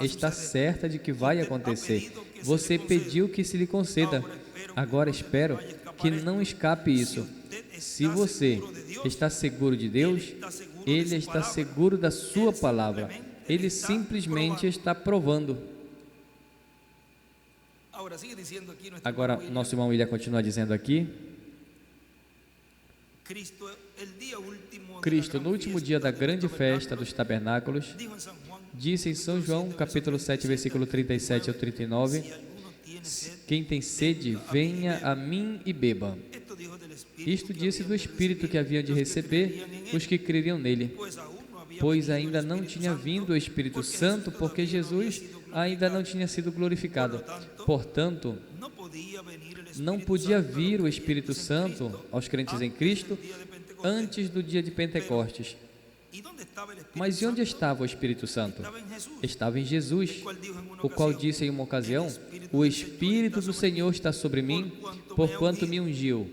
está certa de que vai acontecer. Você pediu que se lhe conceda. Agora espero que não escape isso. Se você está seguro de Deus, ele está seguro da sua palavra. Ele simplesmente está provando. Agora, nosso irmão William continua dizendo aqui: Cristo, no último dia da grande festa dos tabernáculos, disse em São João, capítulo 7, versículo 37 ao 39, quem tem sede, venha a mim e beba. Isto disse do Espírito que haviam de receber os que creriam nele, pois ainda não tinha vindo o Espírito Santo, porque Jesus ainda não tinha sido glorificado. Portanto, não podia vir o Espírito Santo aos crentes em Cristo antes do dia de Pentecostes. Mas e onde estava o Espírito Santo? Estava em Jesus, o qual disse em uma ocasião: o Espírito do Senhor está sobre mim, porquanto me ungiu.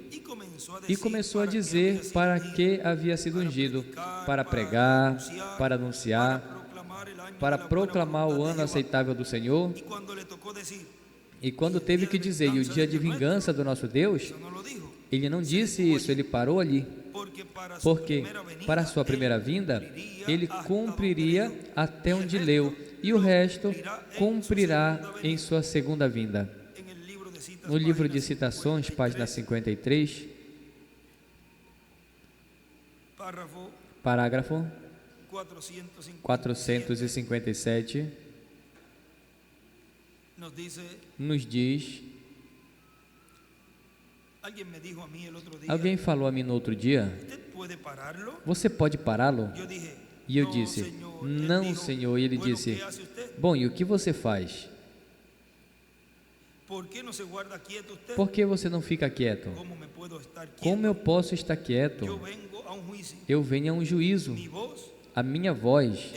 E começou a dizer para que havia sido ungido: para pregar, para anunciar, para proclamar o ano aceitável do Senhor. E quando teve que dizer, e o dia de vingança do nosso Deus, ele não disse isso, ele parou ali. Porque para a sua primeira vinda, ele cumpriria até onde leu, e o resto cumprirá em sua segunda vinda. No livro de Citações, página 53, parágrafo 457, nos diz: alguém falou a mim no outro dia: você pode pará-lo? E eu disse: não, Senhor. E ele disse: bom, e o que você faz? Por que você não fica quieto? Como eu posso estar quieto? Eu venho a um juízo. A minha voz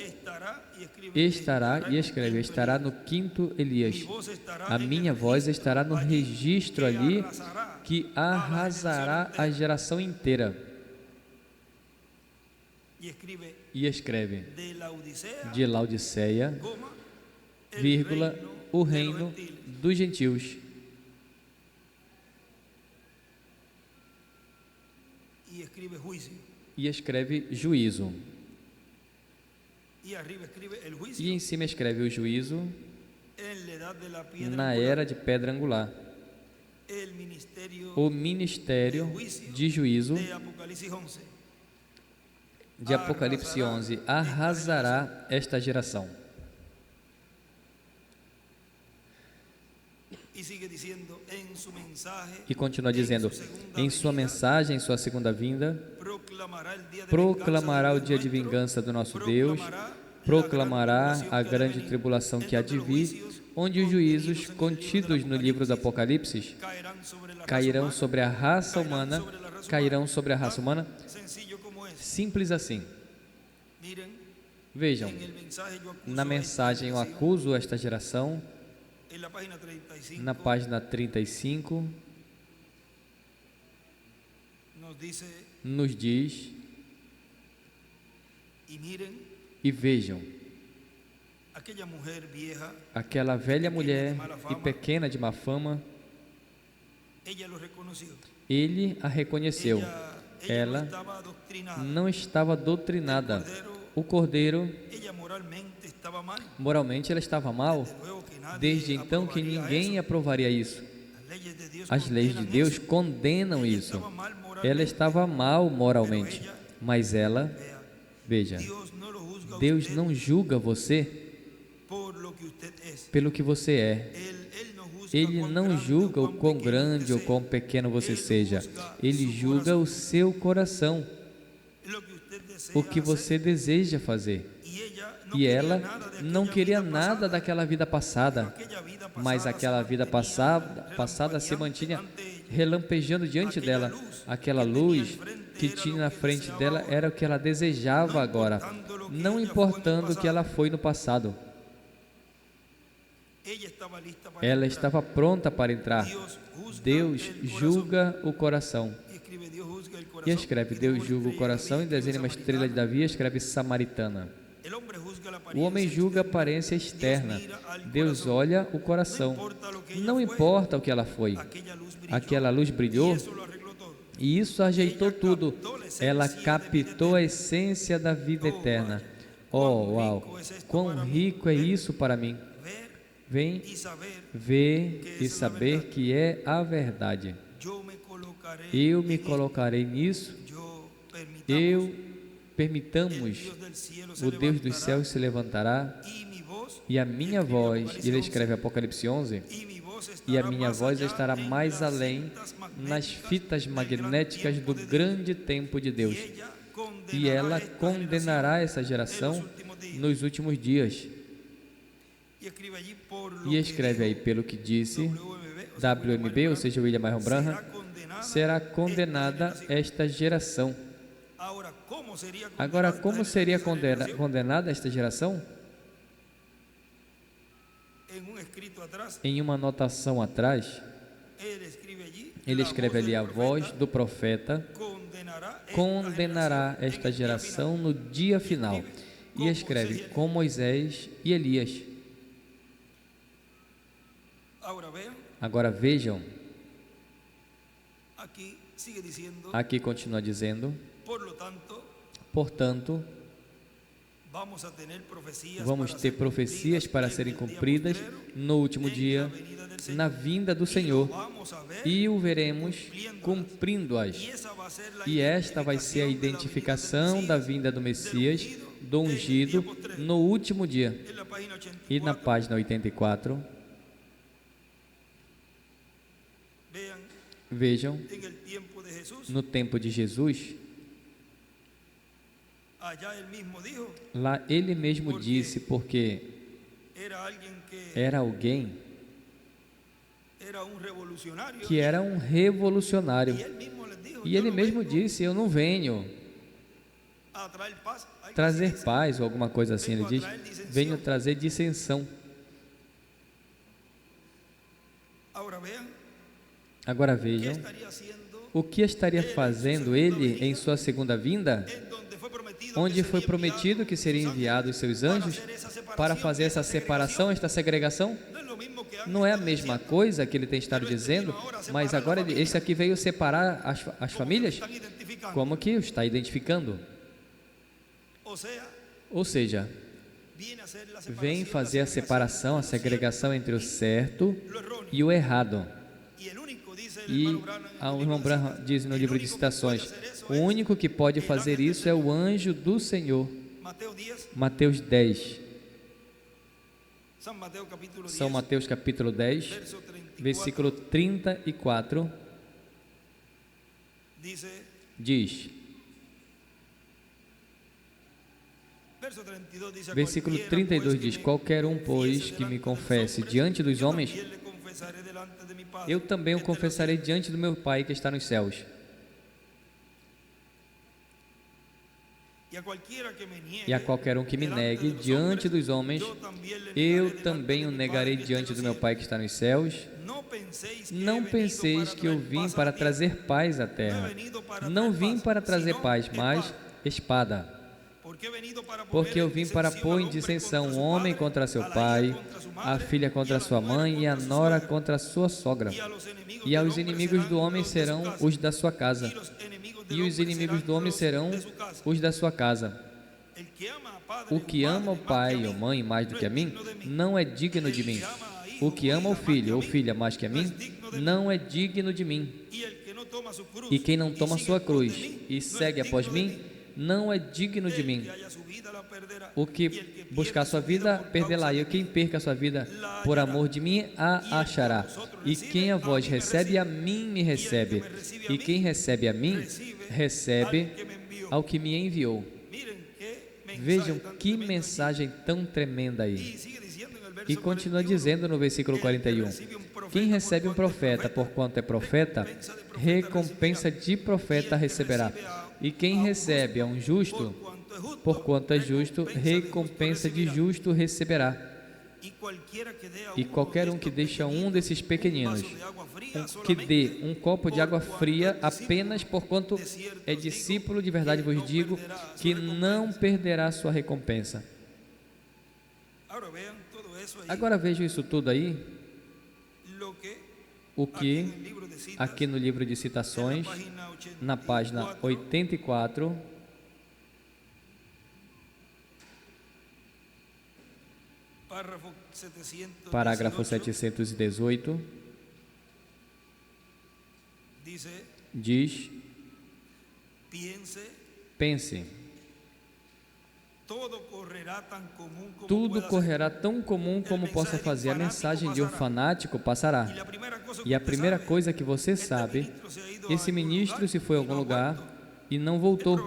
estará, e escreve, estará no quinto Elias. A minha voz estará no registro ali que arrasará a geração inteira. E escreve, de Laodiceia, vírgula, o reino dos gentios. E escreve juízo. E em cima escreve o juízo na era de pedra angular. O ministério de juízo de Apocalipse 11 arrasará esta geração. E continua dizendo, em sua mensagem, em sua segunda vinda, proclamará o dia de vingança do nosso Deus, proclamará a grande tribulação que há de vir, onde os juízos contidos no livro do Apocalipse cairão sobre a raça humana, simples assim. Vejam, na mensagem eu acuso esta geração, na página 35, nos diz, e vejam, aquela velha mulher e pequena de má fama, ele a reconheceu, ela não estava doutrinada, o cordeiro, moralmente ela estava mal, desde então que ninguém aprovaria isso. As leis de Deus condenam isso. Ela estava mal moralmente, mas ela, Veja, Deus não julga você pelo que você é. Ele não julga o quão grande ou quão pequeno você seja. Ele julga o seu coração, o que você deseja fazer. E ela não queria nada daquela vida passada, mas aquela vida passada se mantinha relampejando diante dela. Aquela luz que tinha na frente dela era o que ela desejava agora, não importando o que ela foi no passado. Ela estava pronta para entrar. Deus julga o coração. E escreve, Deus julga o coração, e desenha uma estrela de Davi, escreve samaritana. O homem julga a aparência externa. Deus olha o coração. Não importa o que ela foi. Aquela luz brilhou e isso ajeitou tudo. Ela captou a essência da vida eterna. Oh, uau! Quão rico é isso para mim! Vem ver e saber que é a verdade. Eu me colocarei nisso. Permitamos, o Deus dos céus se levantará, e a minha voz, ele escreve Apocalipse 11, e a minha voz estará mais além nas fitas magnéticas do grande tempo de Deus, e ela condenará essa geração nos últimos dias. E escreve aí, pelo que disse WMB, ou seja, William Marion Branham, será condenada esta geração. Agora, como seria condenada esta geração? Em uma anotação atrás, ele escreve ali, a voz do profeta condenará esta geração no dia final. E escreve, com Moisés e Elias. Agora vejam, aqui continua dizendo, portanto, vamos ter profecias para serem cumpridas no último dia, na vinda do Senhor, e o veremos cumprindo-as. E esta vai ser a identificação da vinda do Messias, do ungido, no último dia. E na página 84, vejam, no tempo de Jesus, lá ele mesmo disse, porque era alguém que era um revolucionário, e ele mesmo disse, eu não venho trazer paz ou alguma coisa assim, ele diz, venho trazer dissensão. Agora vejam, o que estaria fazendo ele em sua segunda vinda, onde foi prometido que seria enviado os seus anjos para fazer essa separação, esta segregação? Não é a mesma coisa que ele tem estado dizendo, mas agora esse aqui veio separar as famílias? Como que o está identificando? Ou seja, vem fazer a separação, a segregação entre o certo e o errado. E o irmão Branham diz no livro de citações, o único que pode fazer isso é o anjo do Senhor. Mateus 10. São Mateus capítulo 10, versículo 34, diz, versículo 32 diz, qualquer um, pois, que me confesse diante dos homens, eu também o confessarei diante do meu Pai que está nos céus. E a qualquer um que me negue diante dos homens, eu também o negarei diante do meu Pai que está nos céus. Não penseis que eu vim para trazer paz à terra. Não vim para trazer paz, mas espada. Porque eu vim para pôr em dissensão o homem contra seu pai, a filha contra sua mãe e a nora contra a sua sogra. E aos inimigos do homem serão os da sua casa. E os inimigos do homem serão os da sua casa. O que ama o pai ou mãe mais do que a mim, não é digno de mim. O que ama o filho ou filha mais que a mim, não é digno de mim. E quem não toma sua cruz e segue após mim, não é digno de mim. O que buscar sua vida, perdê-la. E quem perca a sua vida por amor de mim, a achará. E quem a vós recebe, a mim me recebe. E quem recebe a mim, recebe ao que me enviou. Vejam que mensagem tão tremenda aí. E continua dizendo no versículo 41, quem recebe um profeta, porquanto é profeta, recompensa de profeta receberá. E quem recebe a um justo, porquanto é justo, recompensa de justo receberá. E qualquer um que deixa um desses pequeninos, que dê um copo de água fria, apenas porquanto é discípulo, de verdade vos digo, que não perderá sua recompensa. Agora vejam isso tudo aí, o que aqui no livro de citações, na página 84, parágrafo 718, diz: pense, tudo correrá tão comum como possa fazer. A mensagem de um fanático passará. E a primeira coisa que você sabe, esse ministro se foi a algum lugar e não voltou.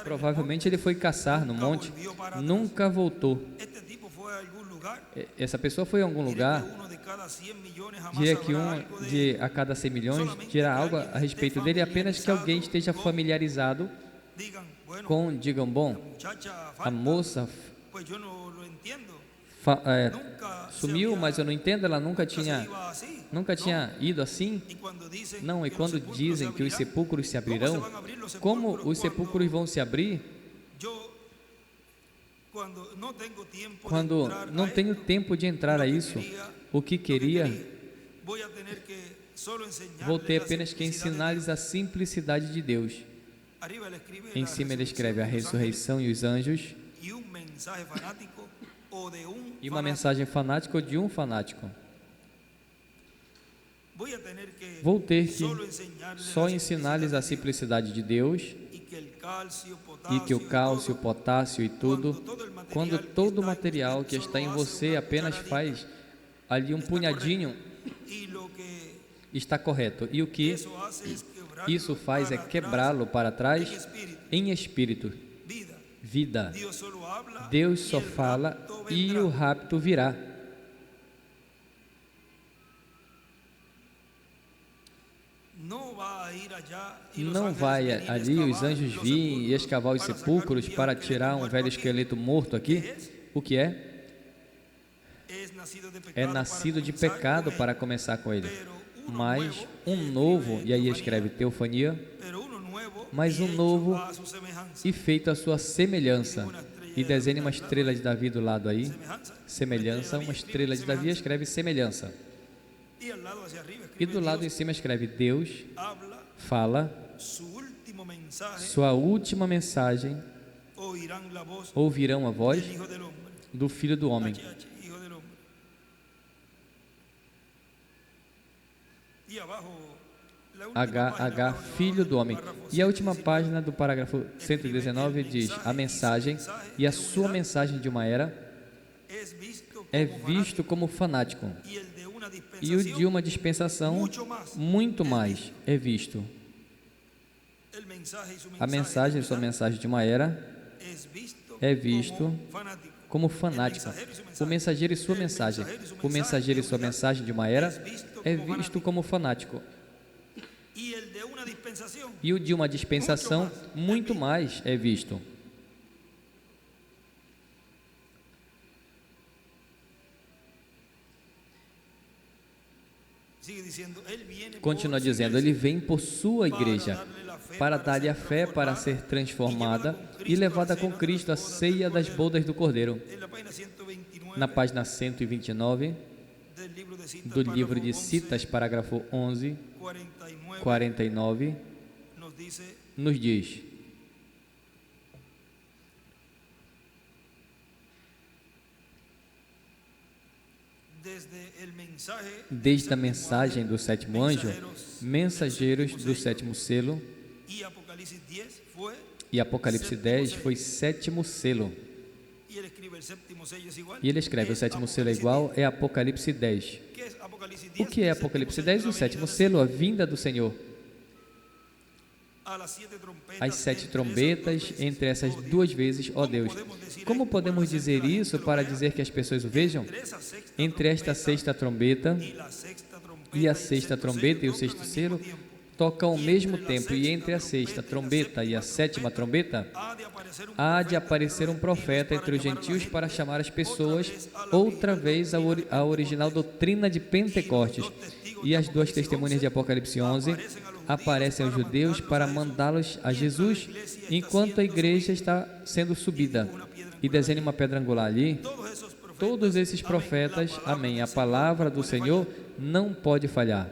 Provavelmente ele foi caçar no monte, nunca voltou. Essa pessoa foi a algum lugar, diria que a cada 100 milhões dirá algo a respeito dele, apenas que alguém esteja familiarizado com, digam, bom, a moça sumiu, mas eu não entendo, ela nunca tinha ido assim. Não, e quando dizem que os sepulcros se abrirão, como os sepulcros vão se abrir? Quando não tenho tempo de entrar a isso, o que queria, vou ter apenas que ensinar-lhes a simplicidade de Deus. Em cima ele escreve a ressurreição e os anjos, e uma mensagem fanática ou de um fanático. Vou ter que só ensinar-lhes a simplicidade de Deus, e que o cálcio, o potássio e tudo, quando todo o material que está em você apenas faz ali um punhadinho, está correto. E o que isso faz é quebrá-lo para trás em espírito, vida. Deus só fala e o rapto virá. Não vai ali os anjos virem e escavar os sepulcros para tirar um velho esqueleto morto aqui? O que é? É nascido de pecado para começar com ele. Mas um novo, e aí escreve teofania, mas um novo e feito à sua semelhança. E desenha uma estrela de Davi do lado aí, semelhança, uma estrela de Davi escreve semelhança. E do lado em cima escreve Deus fala, sua última mensagem, ouvirão a voz do Filho do Homem. H, Filho do Homem. E a última página do parágrafo 119 diz: a mensagem e a sua mensagem de uma era é visto como fanático, e o de uma dispensação muito mais é visto. A mensagem e sua mensagem de uma era é visto como fanático. O mensageiro e sua mensagem, o mensageiro e sua mensagem de uma era é visto como fanático. E o de uma dispensação muito mais é visto. Continua dizendo, ele vem por sua igreja, para dar-lhe a fé para ser transformada e levada com Cristo à ceia das bodas do Cordeiro. Na página 129 do livro de Citas, parágrafo 11, 49, nos diz: desde a mensagem do sétimo anjo, mensageiros do sétimo selo, E Apocalipse 10 foi sétimo selo. E ele escreve: o sétimo selo é igual, é Apocalipse 10. O que é Apocalipse 10? O sétimo selo, a vinda do Senhor. As 7 trombetas, entre essas 2 vezes, ó Deus. Como podemos dizer isso para dizer que as pessoas o vejam? Entre esta 6ª trombeta e a 6ª trombeta e o 6º selo, tocam ao mesmo tempo, e entre a 6ª trombeta e a 7ª trombeta, há de aparecer um profeta entre os gentios para chamar as pessoas outra vez à original doutrina de Pentecostes. E as 2 testemunhas de Apocalipse 11 aparecem aos judeus para mandá-los a Jesus, enquanto a igreja está sendo subida. E desenha uma pedra angular ali. Todos esses profetas, amém, a palavra do Senhor não pode falhar.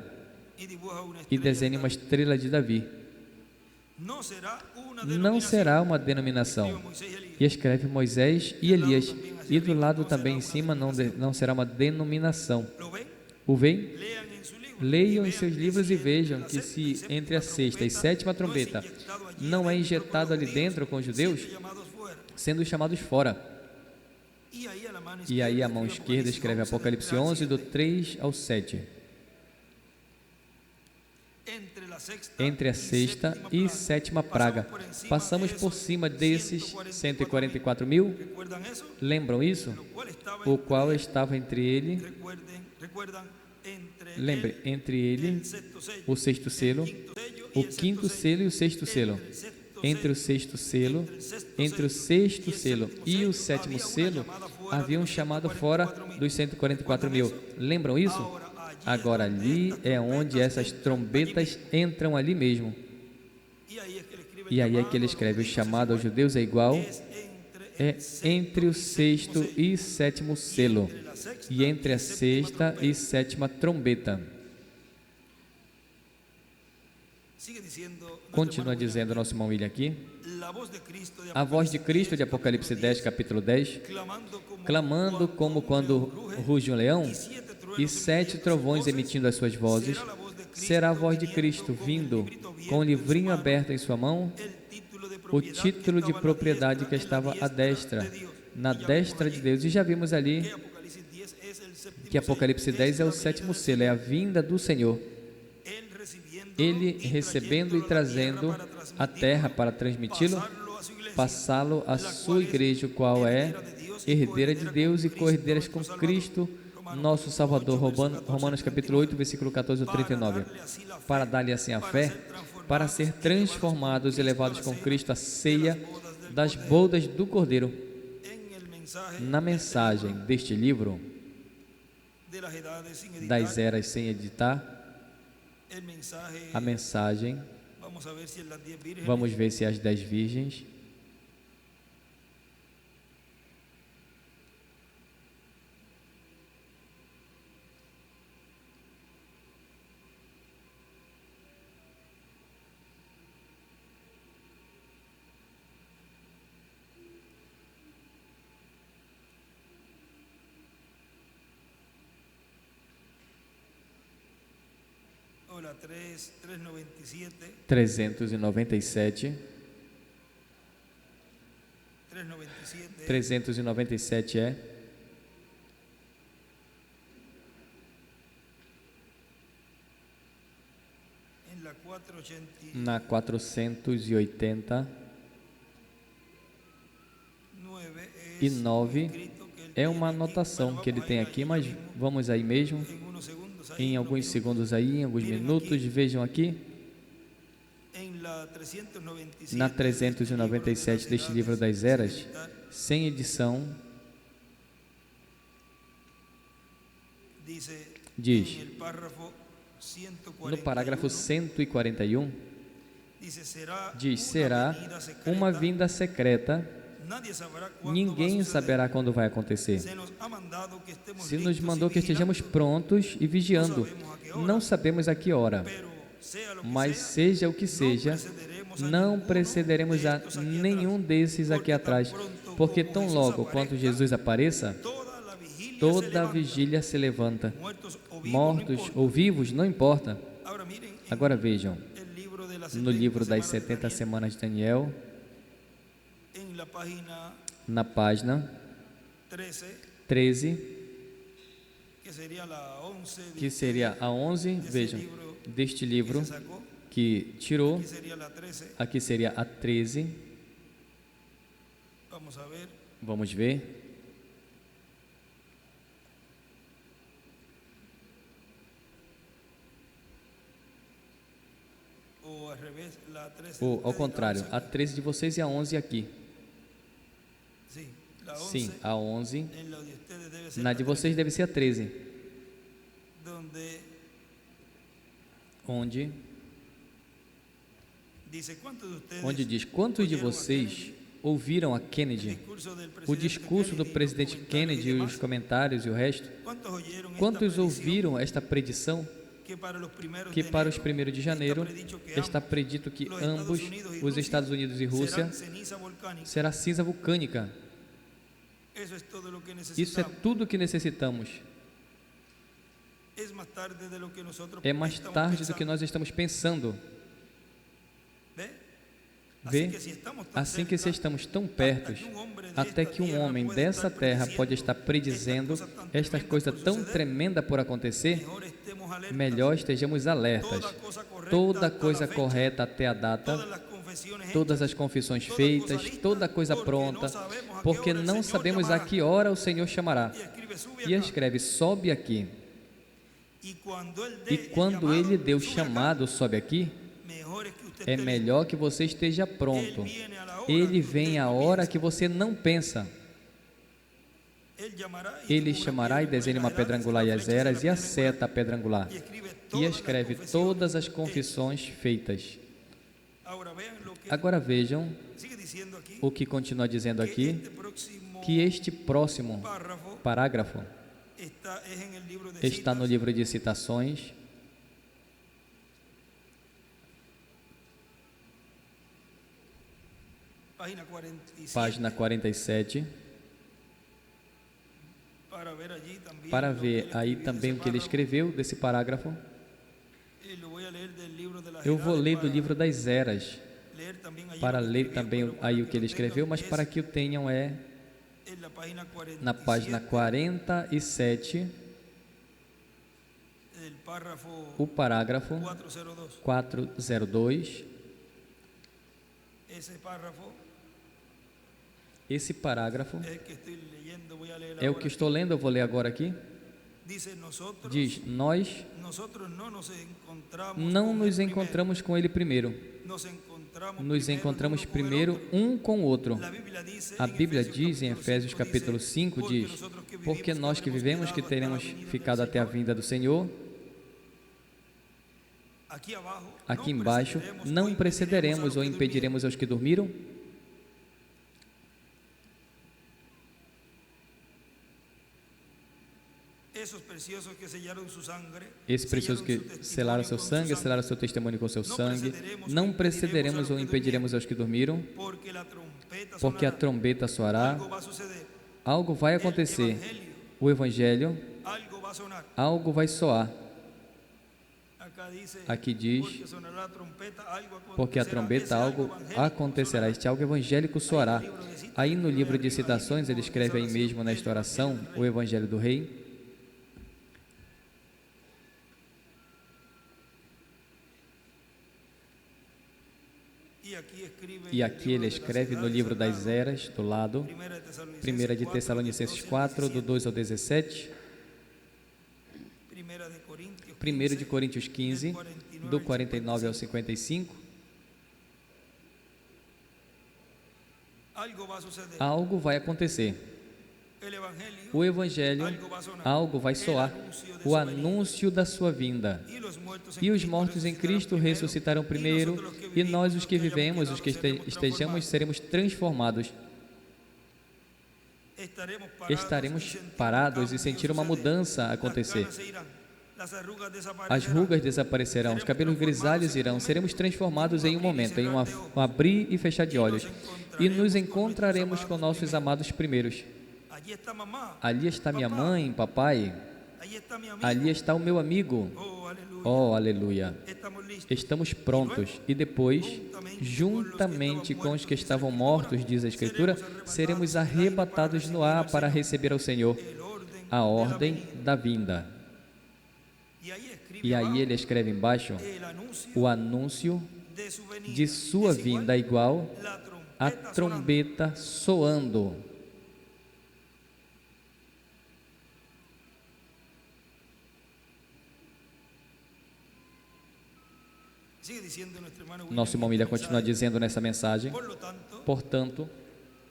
E desenha uma estrela de Davi. Não será uma denominação. E escreve Moisés e Elias. E do lado também em cima não será uma denominação. O veem? Leiam em seus livros e vejam que se entre a 6ª e 7ª trombeta não é injetado ali dentro com os judeus, sendo chamados fora. E aí a mão esquerda escreve Apocalipse 11, do 3 ao 7. Entre a 6ª e 7ª praga. Passamos por cima desses 144 mil. Lembram isso? O qual estava entre ele. Lembre, entre ele, o 6º selo, o 5º selo e o 6º selo. Entre o 6º selo, entre o 6º selo e o 7º selo, havia um chamado fora dos 144 mil. Lembram isso? Agora ali é onde essas trombetas entram ali mesmo. E aí é que ele escreve: o chamado aos judeus é igual, é entre o 6º e 7º selo, e entre a 6ª e 7ª trombeta. Continua dizendo nosso irmão William aqui: a voz de Cristo de Apocalipse 10, capítulo 10, clamando como quando ruge um leão, e 7 trovões emitindo as suas vozes, será a voz de Cristo vindo com o livrinho aberto em sua mão, o título de propriedade que estava à destra, na destra de Deus. E já vimos ali que Apocalipse 10 é o 7º selo, é a vinda do Senhor. Ele recebendo e trazendo a terra para transmiti-lo, passá-lo à sua igreja, o qual é herdeira de Deus e co-herdeiras com Cristo, nosso Salvador. Romanos capítulo 8, versículo 14 ao 39. Para dar-lhe assim a fé, para ser transformados e levados com Cristo à ceia das bodas do Cordeiro. Na mensagem deste livro, das eras sem editar, a mensagem, vamos ver se é as 10 virgens. Hola, 397. 397. 397. 397 é. Na 489 é uma anotação que ele tem aqui, mas vamos aí mesmo, em alguns segundos aí, em alguns minutos, vejam aqui. Na 397 deste livro das eras, sem edição, diz, no parágrafo 141, diz: será uma vinda secreta, ninguém saberá quando vai acontecer. Se nos mandou que estejamos prontos e vigiando, não sabemos a que hora, mas seja o que seja, não precederemos a nenhum desses aqui atrás, porque tão logo quanto Jesus apareça, toda a vigília se levanta, mortos ou vivos, não importa. Agora vejam, no livro das 70 semanas de Daniel, en la página na página 13, que sería la 11 que seria a 11, vejam, deste livro que se sacó, que tirou, que sería la 13. aqui seria a 13, Vamos a ver. vamos ver. O al revés, la 13. Ou ao contrário, a 13 de vocês e a 11 aqui. Sí, la 11. Sim, a 11, En la de ustedes debe ser na la de 13, vocês deve ser a 13, donde dice cuántos de ustedes onde diz: quantos de oyeron a vocês Kennedy, ouviram a Kennedy, o discurso do presidente Kennedy e os comentários e o resto? ¿Cuántos oyeron esta Quantos predicción ouviram esta predição que para los primeros que de para os enero 1º de janeiro está predicho que está predito que ambos, os Estados Unidos e Rússia, serán ceniza volcánica? será cinza vulcânica? Eso es todo lo que Isso é necesitamos. tudo o que necessitamos. Es más tarde de lo que nosotros É mais estamos tarde do pensando. que nós estamos pensando. ¿Ve? Vê? Así que si estamos tan Assim que se cerca, estamos tão perto, até que um homem dessa terra pode estar predizendo esta coisa tão tremenda por acontecer, mejor estemos alertas. melhor estejamos alertas. Toda coisa correta até a data, Todas las confesiones todas as confissões feitas, toda coisa pronta, porque não sabemos a que hora o Senhor chamará. E escreve: sobe aqui. E quando Ele deu chamado, sobe aqui, é melhor que você esteja pronto. Ele vem a hora que você não pensa. Ele chamará e desenha uma pedra angular e as eras, e a seta a pedra angular. E escreve todas as confissões feitas. Agora vejam o que continua dizendo aqui, que este próximo parágrafo está no livro de Citações, página 47, para ver aí também o que ele escreveu desse parágrafo. Eu vou ler do livro das eras, para ler também aí o que ele escreveu, mas para que o tenham na página 47, o parágrafo 402. Esse parágrafo é o que estou lendo, eu vou ler agora aqui. Diz: nós não nos encontramos com Ele primeiro, nos encontramos primeiro um com o outro. A Bíblia diz em Efésios capítulo 5, diz: porque nós que vivemos, que teremos ficado até a vinda do Senhor, aqui embaixo, não precederemos ou impediremos aos que dormiram. Esse precioso que selaram seu sangue, selaram seu testemunho com seu sangue, não precederemos ou impediremos aos que dormiram, porque a trombeta soará, algo vai acontecer, o Evangelho, algo vai soar. Aqui diz: porque a trombeta, algo acontecerá, este algo evangélico soará. Aí no livro de Citações, ele escreve aí mesmo nesta oração, o Evangelho do Rei. E aqui ele escreve no livro das eras, do lado, 1 de Tessalonicenses 4, do 2 ao 17, 1 de Coríntios 15, do 49 ao 55, algo vai acontecer. O Evangelho, algo vai soar, o anúncio da sua vinda. E os mortos em Cristo ressuscitarão primeiro, e nós, os que vivemos, os que estejamos, seremos transformados. Estaremos parados e sentir uma mudança acontecer. As rugas desaparecerão, os cabelos grisalhos irão, seremos transformados em um momento, em um abrir e fechar de olhos, e nos encontraremos com nossos amados primeiros. Ali está minha mãe, papai. ahí está mi amigo. ali está o meu amigo. Oh, aleluya. Oh, aleluia. Estamos listos. Estamos prontos. E depois, juntamente com os que estavam mortos, diz a Escritura, seremos arrebatados no ar para receber ao Senhor El orden a ordem da vinda. y ahí escribe E aí abajo, ele escreve embaixo el anuncio o anúncio de su venida. de sua Es igual vinda, igual la a trompeta sonando. trombeta soando. Sigue diciendo nuestro hermano William Nosso irmão en Miller este continua mensaje. dizendo nessa mensagem: Por lo tanto, portanto,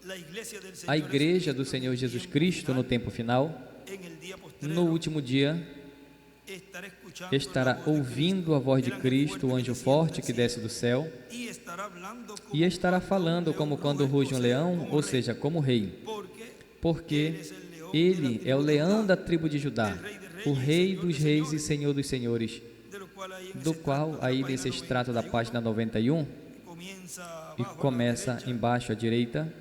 la iglesia del a Señor igreja do Jesucristo Senhor en el Jesus tiempo Cristo no final, tempo final, en el día postrero, no último dia, estará escuchando estará la voz de ouvindo a voz de el ángel Cristo, o fuerte anjo que desciende forte del que cielo, desce do céu, y estará hablando como e estará cuando falando un como león quando ruge um o sea, leão, como ou rey, seja, como rei, porque porque ele é o leão da tribo de Judá, o rei dos reis e senhor dos senhores, de lo cual ahí en do ese qual tracto, aí la nesse página extrato da 91, página 91 comienza e abajo a la começa derecha, embaixo à direita,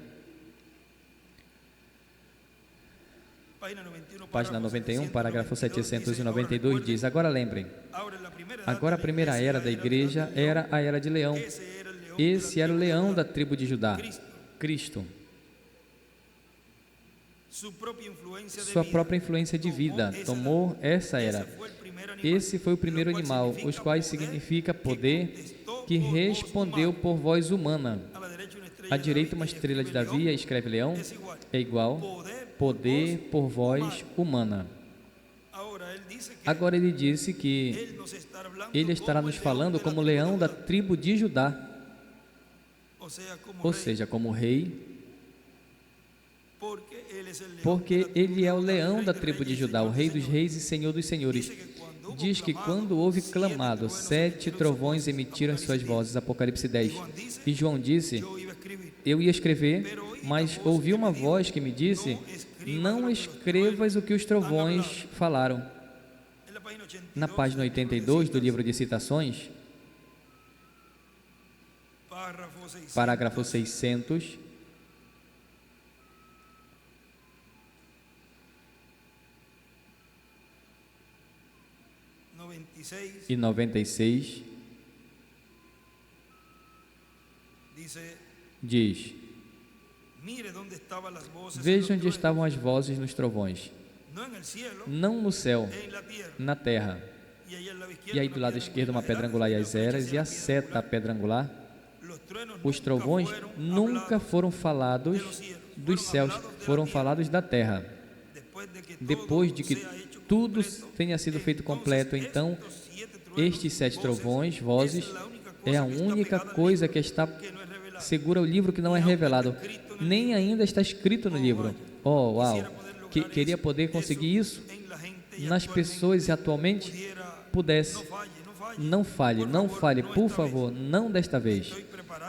página 91, parágrafo 792 diz: agora lembrem, agora a primeira era da igreja era a era de leão. Esse era o leão da tribo de Judá, Cristo. Sua própria influência de vida tomou essa era. Esse foi o primeiro animal, os quais significa poder, que respondeu por voz humana. À direita uma estrela de Davi, escreve leão, é igual poder por voz humana. Agora ele disse que ele estará nos falando como leão da tribo de Judá, ou seja, como rei, porque ele é o leão da tribo de Judá, o rei dos reis e senhor dos senhores. Diz que quando houve clamado, 7 trovões emitiram suas vozes, Apocalipse 10. E João disse: eu ia escrever, mas ouvi uma voz que me disse: não escrevas o que os trovões falaram. Na página 82 do livro de citações, parágrafo 600, e 96, diz: veja onde estavam as vozes nos trovões, não no céu, na terra. E aí do lado esquerdo uma pedra angular e as eras, e a seta, a pedra angular. Os trovões nunca foram falados dos céus, foram falados da terra. Depois de que tudo tenha sido feito completo, então estes 7 trovões, vozes, é a única coisa que está segura o livro que não é revelado, nem ainda está escrito no livro. Oh, uau! Queria poder conseguir isso nas pessoas e atualmente pudesse. Não falhe, por favor, não desta vez.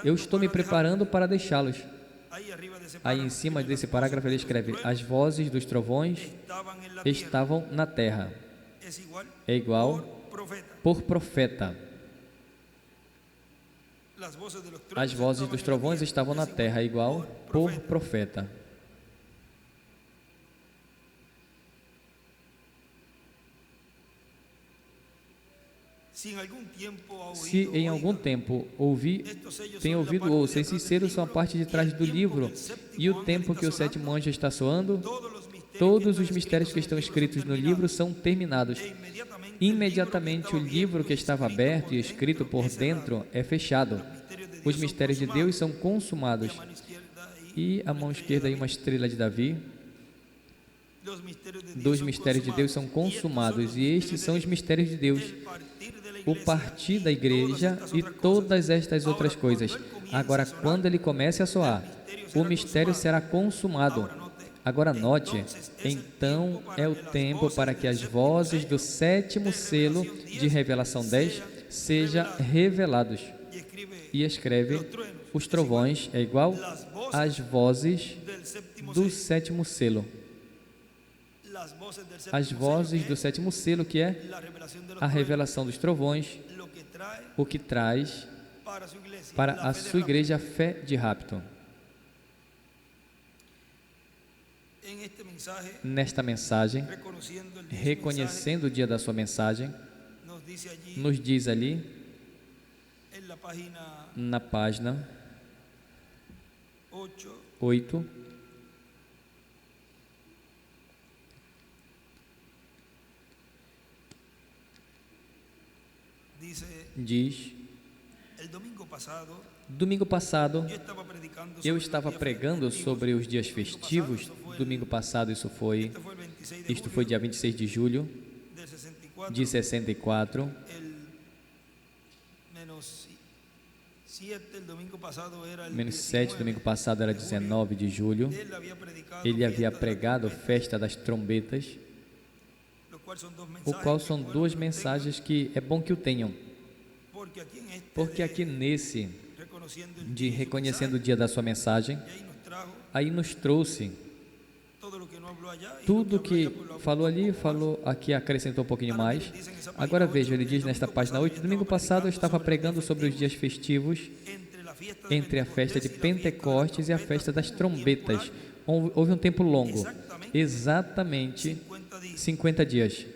Eu estou me preparando para deixá-los. Aí em cima desse parágrafo ele escreve: as vozes dos trovões estavam na terra. É igual por profeta. As vozes dos trovões estavam na terra, é igual por profeta. Se em algum tempo tenha ouvido, ouça, esses selos são a parte de trás do livro, e o tempo que o 7º anjo está soando, todos os mistérios que estão escritos no livro são terminados. Imediatamente o livro que estava aberto e escrito por dentro é fechado. Os mistérios de Deus são consumados. E a mão esquerda aí uma estrela de Davi. Dos mistérios de Deus são consumados, e estes são os mistérios de Deus, o partir da igreja e todas estas outras coisas. Agora, quando ele comece a soar, o mistério será consumado. Agora note, então é o tempo para que as vozes do 7º selo de Revelação 10 sejam revelados. E escreve: os trovões é igual às vozes do 7º selo. As vozes do 7º selo, que é a revelação dos trovões, o que traz para a sua igreja a fé de rapto. en este mensaje, nesta mensagem, reconociendo el día de su mensaje, reconhecendo o dia da sua mensagem, nos dice allí nos diz ali en la página na página 8, 8, dice: diz: el domingo pasado domingo passado yo eu estaba estava pregando sobre os dias festivos. Domingo passado isto foi dia 26 de julho de 64. el menos 7, el domingo pasado era el Menos 7, domingo passado era 19 de julho. Él había predicado Ele havia fiesta de la pregado trompeta, festa das trombetas, lo cual son dos o mensajes qual que são es bueno duas que lo tengan, mensagens que é bom que o tenham, porque aquí en este porque aqui nesse reconociendo el de día de su reconhecendo o mensaje, dia da sua mensagem, y ahí nos trajo aí nos trouxe todo lo que no habló allá y tudo lo que que habló allá, pues lo falou habló ali, un poco falou aqui, acrescentou um pouquinho más. Ahora, mais. mire, dice en esa página Agora 8, veja, ele el diz nesta domingo página pasado 8, yo domingo estaba passado eu estava sobre pregando los sobre os días dias festivos, entre la fiesta de entre a festa de Pentecostés Pentecostes e a festa das trombetas. Houve um tempo longo, exatamente 50 días. 50 dias.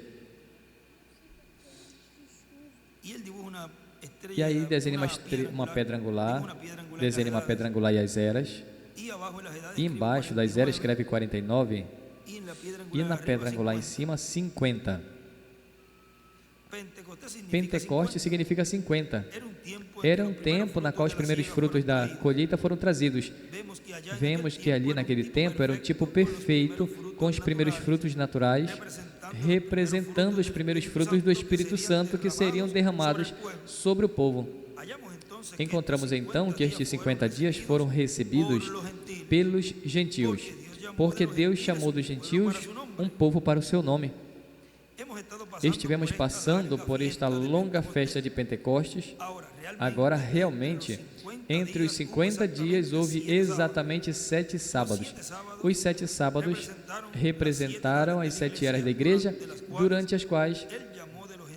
Y él dibuja una estrella, E aí desenha uma pedra angular, desenha uma pedra angular e as eras, y abajo en las edades e embaixo das eras escreve 49, y en la piedra e angular na arriba pedra angular em 50. cima 50. Pentecostés significa Pentecoste 50. significa 50. Era Era um tempo na qual os primeiros frutos da colheita foram trazidos. Vemos que ali naquele tempo era um tipo perfeito com os primeiros frutos naturais, representando os primeiros frutos do Espírito Santo que seriam derramados sobre o povo. Encontramos então que estes 50 dias foram recebidos pelos gentios, porque Deus chamou dos gentios um povo para o seu nome. Estivemos passando por esta longa festa de Pentecostes. Agora, realmente, entre os 50 dias houve exatamente 7 sábados. Os 7 sábados representaram as 7 eras da igreja, durante as quais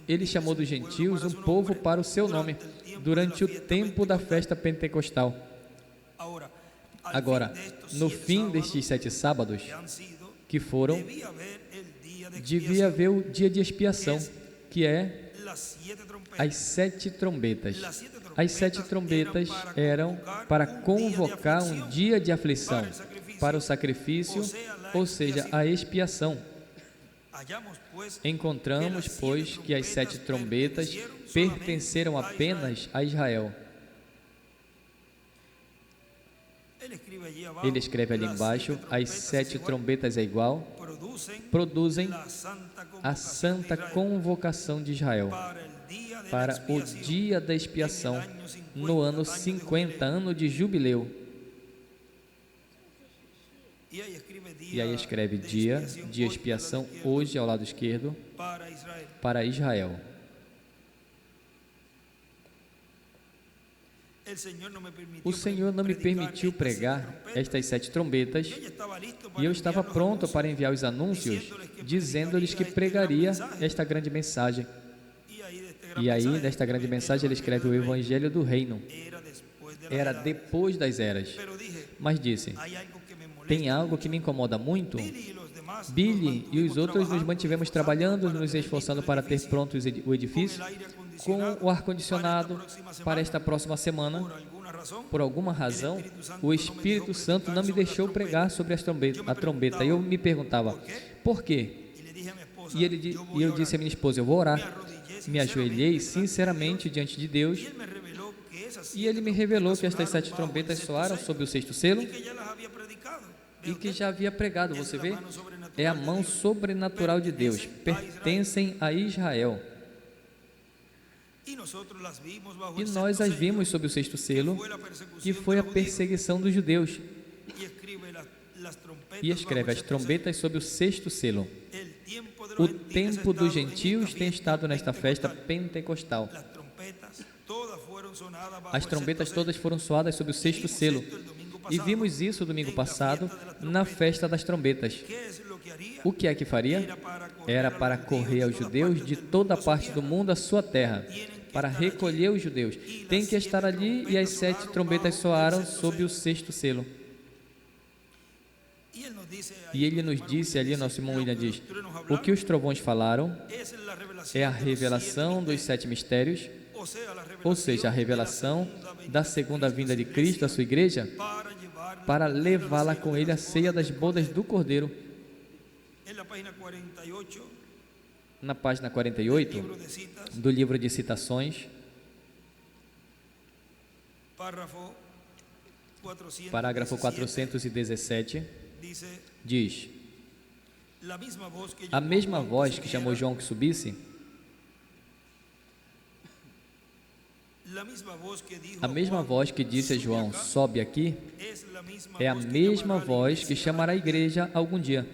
ele chamou dos gentios um povo para o seu nome, durante o tempo da festa pentecostal. Agora, no fim destes 7 sábados, que foram, devia haver o dia de expiação, que é as 7 trombetas. As 7 trombetas eram para convocar um dia de aflição para o sacrifício, ou seja, a expiação. Encontramos, pois, que as 7 trombetas pertenceram apenas a Israel. Ele escreve ali embaixo: as 7 trombetas é igual, produzem a santa convocação de Israel para o dia da expiação, no ano 50, ano de jubileu. E aí escreve dia de expiação, hoje ao lado esquerdo, para Israel. O Senhor não me permitiu pregar estas 7 trombetas, e eu estava pronto para enviar os anúncios, dizendo-lhes que pregaria esta grande mensagem. E aí, nesta grande mensagem, ele escreve o Evangelho do Reino. Era depois das eras. Mas disse: tem algo que me incomoda muito? Billy e os outros nos mantivemos trabalhando, nos esforçando para ter pronto o edifício, com o ar-condicionado para esta próxima semana. Por alguma razão, o Espírito Santo não me deixou pregar sobre a trombeta. E eu me perguntava, por quê? E eu disse à minha esposa: eu vou orar. Me ajoelhei sinceramente diante de Deus, e Ele me revelou que estas 7 trombetas soaram sob o 6º selo e que já havia pregado. Você vê? É a mão sobrenatural de Deus, pertencem a Israel. E nós as vimos sob o 6º selo, que foi a perseguição dos judeus. E escreve as trombetas sob o 6º selo. O tempo dos gentios tem estado nesta festa pentecostal. As trombetas todas foram soadas sob o 6º selo. E vimos isso domingo passado na festa das trombetas. O que é que faria? Era para correr aos judeus de toda a parte do mundo à sua terra, para recolher os judeus. Tem que estar ali, e as 7 trombetas soaram sob o 6º selo. E ele nos disse ali, nosso irmão William diz, o que os trovões falaram é a revelação dos 7 mistérios, ou seja, a revelação da segunda vinda de Cristo à sua igreja, para levá-la com ele à ceia das bodas do Cordeiro. Na página 48 do livro de citações, parágrafo 417, diz: a mesma voz que chamou João que subisse, a mesma voz que disse a João, sobe aqui, é a mesma voz que chamará a igreja algum dia.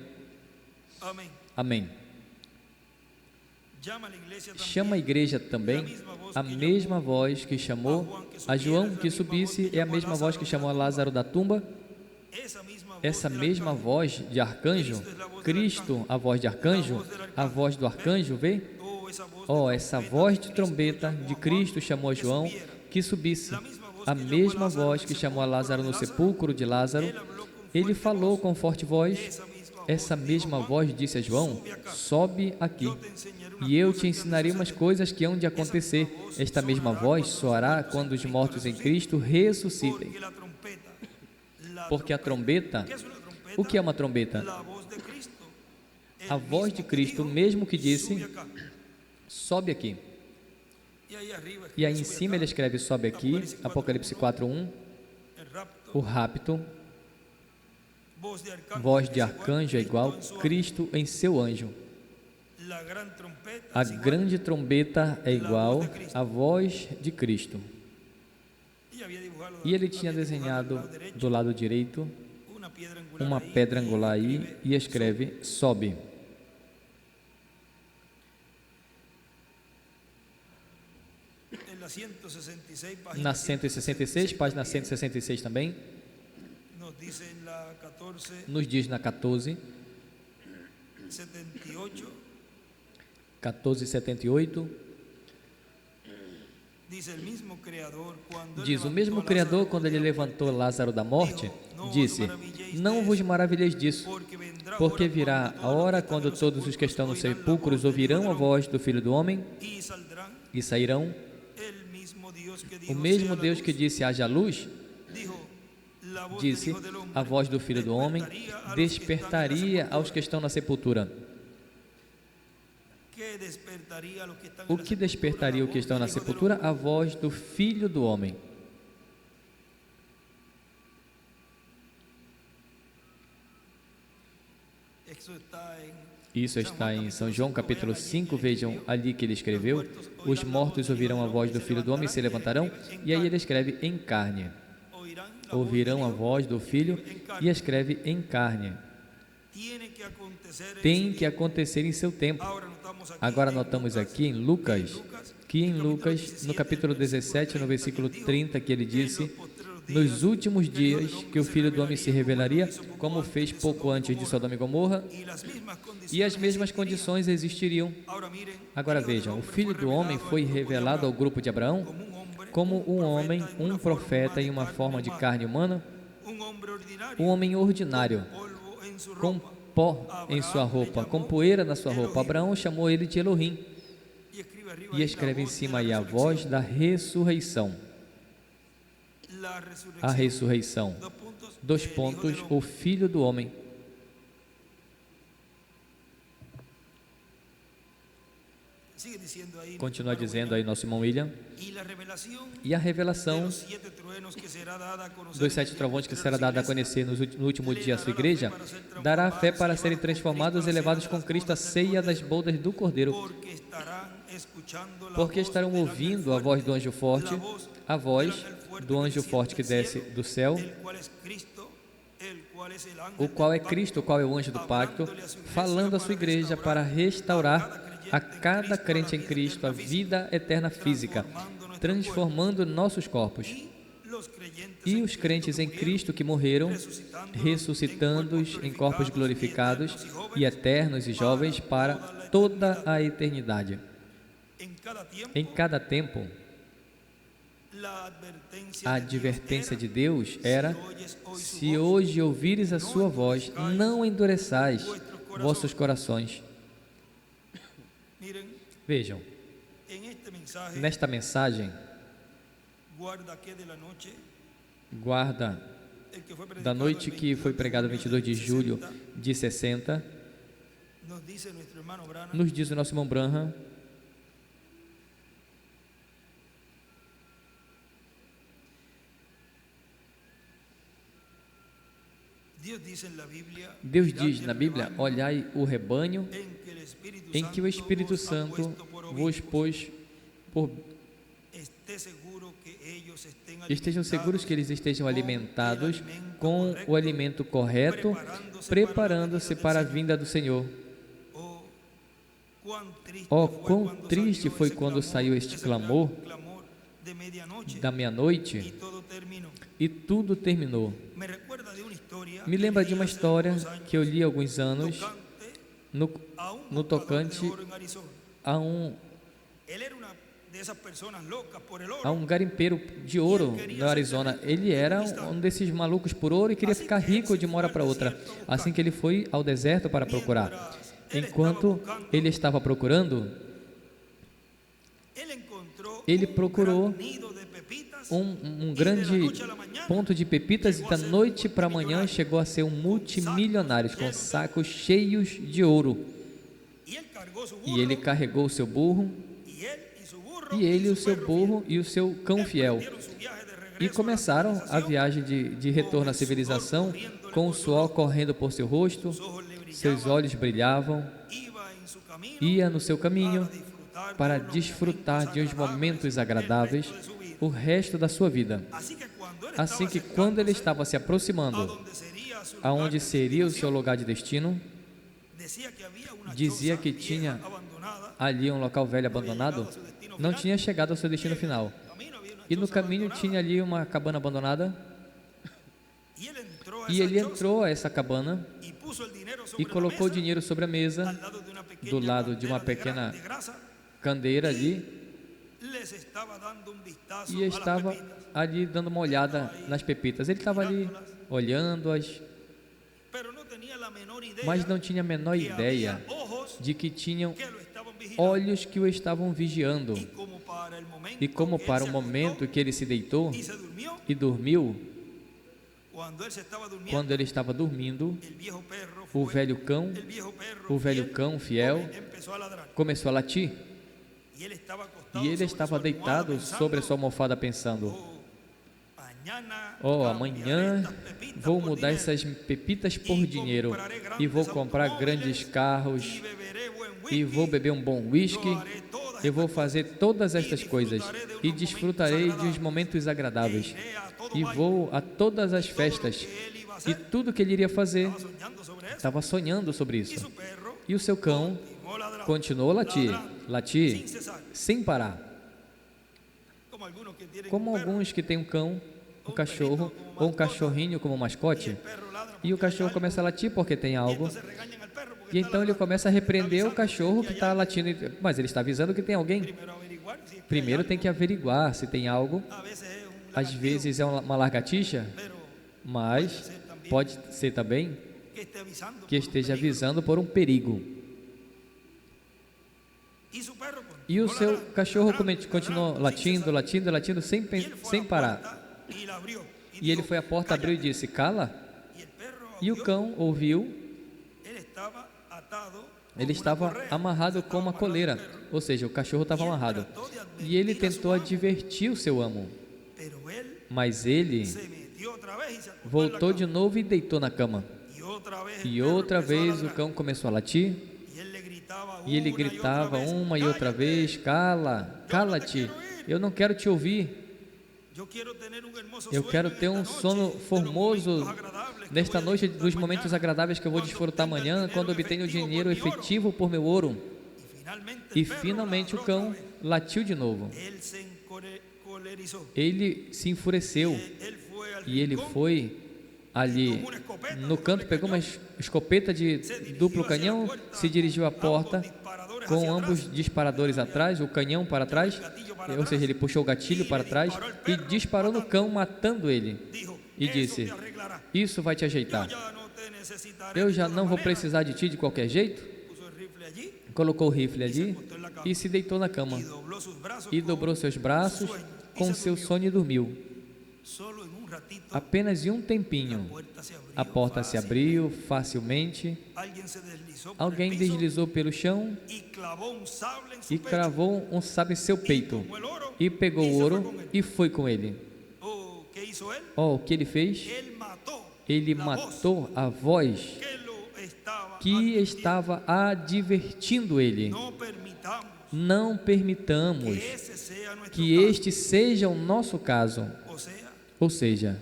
Amém. Chama a igreja também, a mesma voz que chamou a João que subisse, é a mesma voz que chamou a Lázaro da tumba. Essa mesma voz de arcanjo, Cristo, a voz de arcanjo, a voz do arcanjo, vê? Essa voz de trombeta de Cristo chamou a João que subisse. A mesma voz que chamou a Lázaro no sepulcro de Lázaro, ele falou com forte voz. Essa mesma voz disse a João, sobe aqui, e eu te ensinarei umas coisas que hão de acontecer. Esta mesma voz soará quando os mortos em Cristo ressuscitem. Porque a trombeta, o que é uma trombeta? A voz de Cristo mesmo que disse, sobe aqui. E aí em cima ele escreve, sobe aqui, Apocalipse 4:1, o rapto, voz de arcanjo é igual, Cristo em seu anjo. A grande trombeta é igual à voz de Cristo. E ele tinha desenhado do lado direito uma pedra angular aí e escreve, sobe. Na 166, página 166 também, nos diz na 1478, diz, o mesmo Criador, quando ele levantou Lázaro da morte, disse, não vos maravilheis disso, porque virá a hora quando todos os que estão nos sepulcros ouvirão a voz do Filho do Homem e sairão. O mesmo Deus que disse, haja luz, disse, a voz do Filho do Homem despertaria aos que estão na sepultura. O que despertaria os que estão na sepultura? A voz do Filho do Homem. Isso está em São João capítulo 5, vejam ali que ele escreveu, os mortos ouvirão a voz do Filho do Homem e se levantarão, e aí ele escreve em carne. Ouvirão a voz do Filho e escreve em carne. Tem que acontecer em seu tempo. Agora notamos aqui em Lucas, no capítulo 17, no versículo 30, que ele disse, nos últimos dias que o Filho do Homem se revelaria, como fez pouco antes de Sodoma e Gomorra, e as mesmas condições existiriam. Agora vejam, o Filho do Homem foi revelado ao grupo de Abraão como um homem, um profeta em uma forma de carne humana, um homem ordinário, com pó em sua roupa, com poeira na sua roupa. Abraão chamou ele de Elohim e escreve em cima aí a voz da ressurreição. A ressurreição. 2 pontos, o Filho do Homem. Continua dizendo aí nosso irmão William. E a revelação dos 7 trovões que será dada a conhecer no último dia à sua igreja, dará a fé para serem transformados e levados com Cristo à ceia das bodas do Cordeiro. Porque estarão ouvindo a voz do anjo forte, a voz do anjo forte que desce do céu, o qual é Cristo, o qual é o anjo do pacto, falando à sua igreja para restaurar a cada crente em Cristo a vida eterna física, transformando nossos corpos. E os crentes em Cristo que morreram, ressuscitando-os em corpos glorificados e eternos e jovens para toda a eternidade. Em cada tempo, A advertência de Deus era: se hoje ouvires a sua voz, não endureçais vossos corações. Vejam, nesta mensagem, guarda da noite que foi pregada 22 de julho de 60, nos diz o nosso irmão Branham, Deus diz na Bíblia: olhai o rebanho em que o Espírito Santo vos pôs por... Estejam seguros que eles estejam alimentados com o alimento correto, preparando-se para a vinda do Senhor. Oh, quão triste foi quando saiu este clamor da meia-noite e tudo terminou. Me lembra de uma história que eu li há alguns anos no tocante a um garimpeiro de ouro no Arizona. Ele era um desses malucos por ouro e queria ficar rico de uma hora para outra. Assim que ele foi ao deserto para procurar. Enquanto ele estava procurando, ele procurou um grande ponto de pepitas e da noite para amanhã chegou a ser um multimilionário com sacos cheios de ouro. E ele carregou o seu burro, e ele, o seu burro e o seu cão fiel, e começaram a viagem de retorno à civilização, com o suor correndo por seu rosto, seus olhos brilhavam, ia no seu caminho para desfrutar de uns momentos agradáveis o resto da sua vida. Assim que quando ele estava se aproximando aonde seria o seu lugar de destino, dizia que tinha ali um local velho abandonado, não tinha chegado ao seu destino final. E no caminho tinha ali uma cabana abandonada, e ele entrou a essa cabana e colocou o dinheiro sobre a mesa, do lado de uma pequena candeeira ali, e estava ali dando uma olhada nas pepitas. Ele estava ali olhando-as, mas não tinha a menor ideia de que tinham olhos que o estavam vigiando. E como para o momento que ele se deitou e dormiu, quando ele estava dormindo, o velho cão fiel começou a latir. E ele estava deitado sobre a sua almofada pensando: oh, amanhã vou mudar essas pepitas por dinheiro e vou comprar grandes carros e vou beber um bom whisky, eu vou fazer todas estas coisas e desfrutarei de uns momentos agradáveis e vou a todas as festas. E tudo que ele iria fazer, estava sonhando sobre isso. E o seu cão continuou a latir sem parar. Como alguns que têm um cão, um cachorro ou um cachorrinho como mascote, e o cachorro começa a latir porque tem algo, e então ele começa a repreender o cachorro que está latindo, mas ele está avisando que tem alguém. Primeiro tem que averiguar se tem algo. Às vezes é uma lagartixa, mas pode ser também que esteja avisando por um perigo. E o seu cachorro continuou latindo sem parar. E ele foi à porta, abriu e disse: cala. E o cão ouviu. Ele estava amarrado com uma coleira, ou seja, o cachorro estava amarrado. E ele tentou advertir o seu amo, mas ele voltou de novo e deitou na cama. E outra vez o cão começou a latir, e ele gritava uma e outra vez: cala, cala-te, eu não quero te ouvir. Eu quero ter um sono formoso nesta noite dos momentos agradáveis que eu vou desfrutar amanhã, quando obtenho o dinheiro efetivo por meu ouro. E finalmente o cão latiu de novo. Ele se enfureceu e ele foi ali no canto, pegou uma escopeta de duplo canhão, se dirigiu à porta com ambos disparadores atrás, o canhão para trás, ou seja, ele puxou o gatilho para trás e disparou no cão, matando ele. E disse: isso vai te ajeitar. Eu já não vou precisar de ti de qualquer jeito. Colocou o rifle ali e se deitou na cama. E dobrou seus braços com seu sono e dormiu. Apenas em um tempinho, a porta se abriu facilmente. Alguém deslizou pelo chão e cravou um sabre em seu peito. E pegou o ouro e foi com ele. Oh, o que ele fez? Ele matou a voz que estava advertindo ele. Não permitamos que este seja o nosso caso. Ou seja,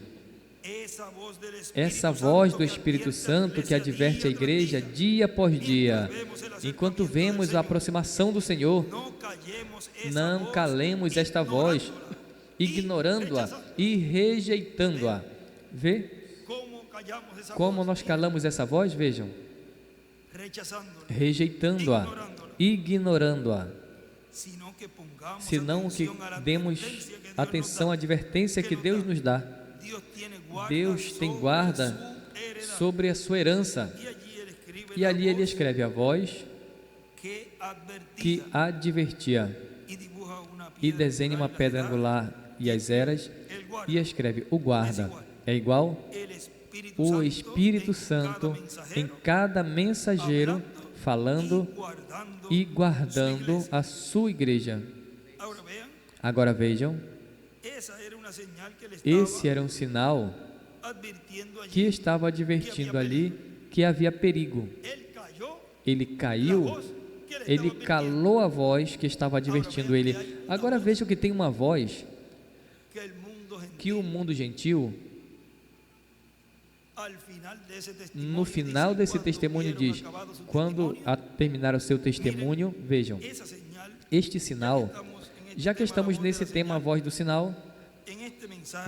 essa voz do Espírito Santo que adverte a igreja dia após dia, enquanto vemos a aproximação do Senhor, não calemos esta voz, ignorando-a e rejeitando-a. Vê como nós calamos essa voz? Vejam, rejeitando-a, ignorando-a, senão que demos atenção à advertência que Deus nos dá. Deus tem guarda sobre a sua herança, e ali ele escreve a voz que advertia, e desenha uma pedra angular e as eras, e escreve: o guarda é igual o Espírito Santo em cada mensageiro, falando e guardando a sua igreja. Agora vejam, esse era um sinal que estava advertindo ali que havia perigo. Ele caiu, ele calou a voz que estava advertindo ele. Agora vejam que tem uma voz que o mundo gentil, no final desse testemunho, diz: quando terminar o seu testemunho, vejam, este sinal, já que estamos nesse tema, a voz do sinal,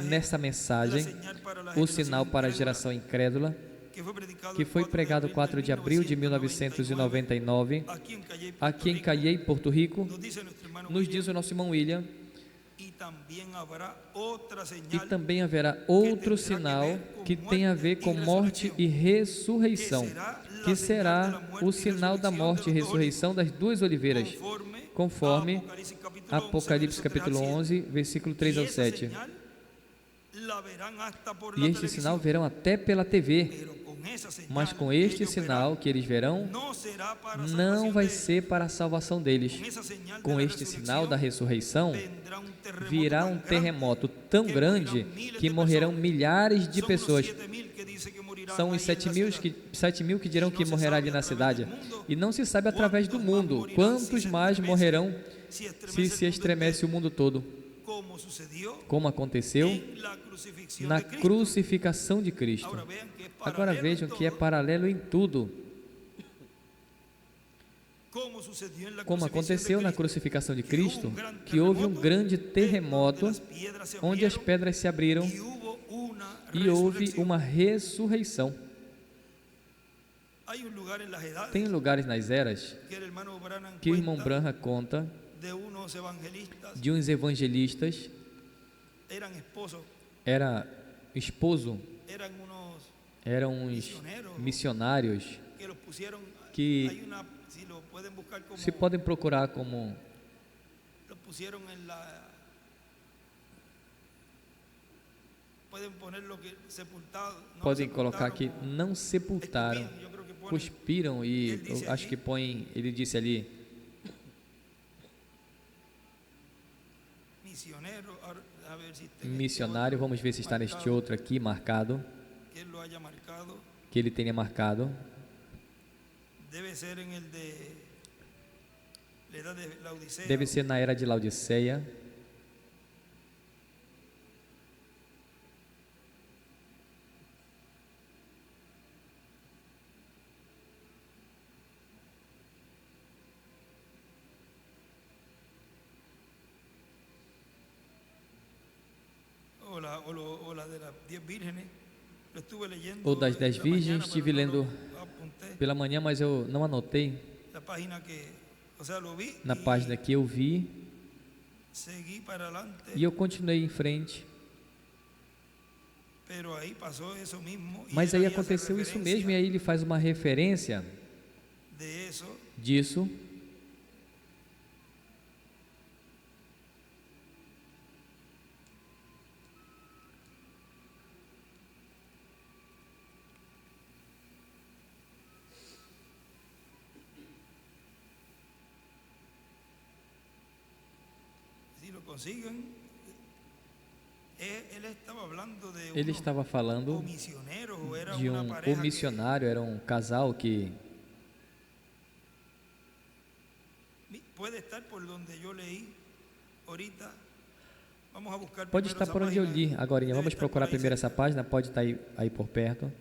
nessa mensagem, o sinal para a geração incrédula, que foi pregado 4 de abril de 1999, aqui em Cayey, Porto Rico, nos diz o nosso irmão William, e também haverá outro sinal que tem a ver com morte e ressurreição, que será o sinal da morte e ressurreição das duas oliveiras, conforme Apocalipse capítulo 11, versículo 3 ao 7. E este sinal verão até pela TV, mas com este sinal que eles verão, não vai ser para a salvação deles. Com este sinal da ressurreição, virá um terremoto tão grande que morrerão milhares de pessoas. São os 7 mil que dirão que morrerá ali na cidade. E não se sabe através do mundo quantos mais morrerão se estremece o mundo todo. Como aconteceu na crucificação de Cristo. Agora vejam que é paralelo em tudo. Como aconteceu na crucificação de Cristo, que houve um grande terremoto, onde as pedras se abriram e houve uma ressurreição. Tem lugares nas eras que o irmão Branham conta de uns evangelistas, eram uns missionários que se podem procurar como podem colocar que não sepultaram, cuspiram e eu acho que põe, ele disse ali, missionário, vamos ver se está neste outro aqui marcado, que ele tenha marcado. Deve ser na era de Laodiceia. Ou das 10 virgens, estive lendo pela manhã, mas eu não anotei. O sea, lo vi na página que eu vi, seguí para adelante, e eu continuei em frente. pero ahí pasó eso mismo, y Mas él aí hace aconteceu isso referencia mesmo, e aí ele faz uma referência de eso, disso. si lo consiguen. Él estaba hablando de Ele unos estava falando comisioneros, o era de una um pareja comissionário, era um casal que puede estar por donde yo leí ahorita. Vamos a buscar pode primero estar esa por onde eu página. li agora. Debe Vamos estar procurar por ahí primeiro cerca. essa página, pode estar aí por perto.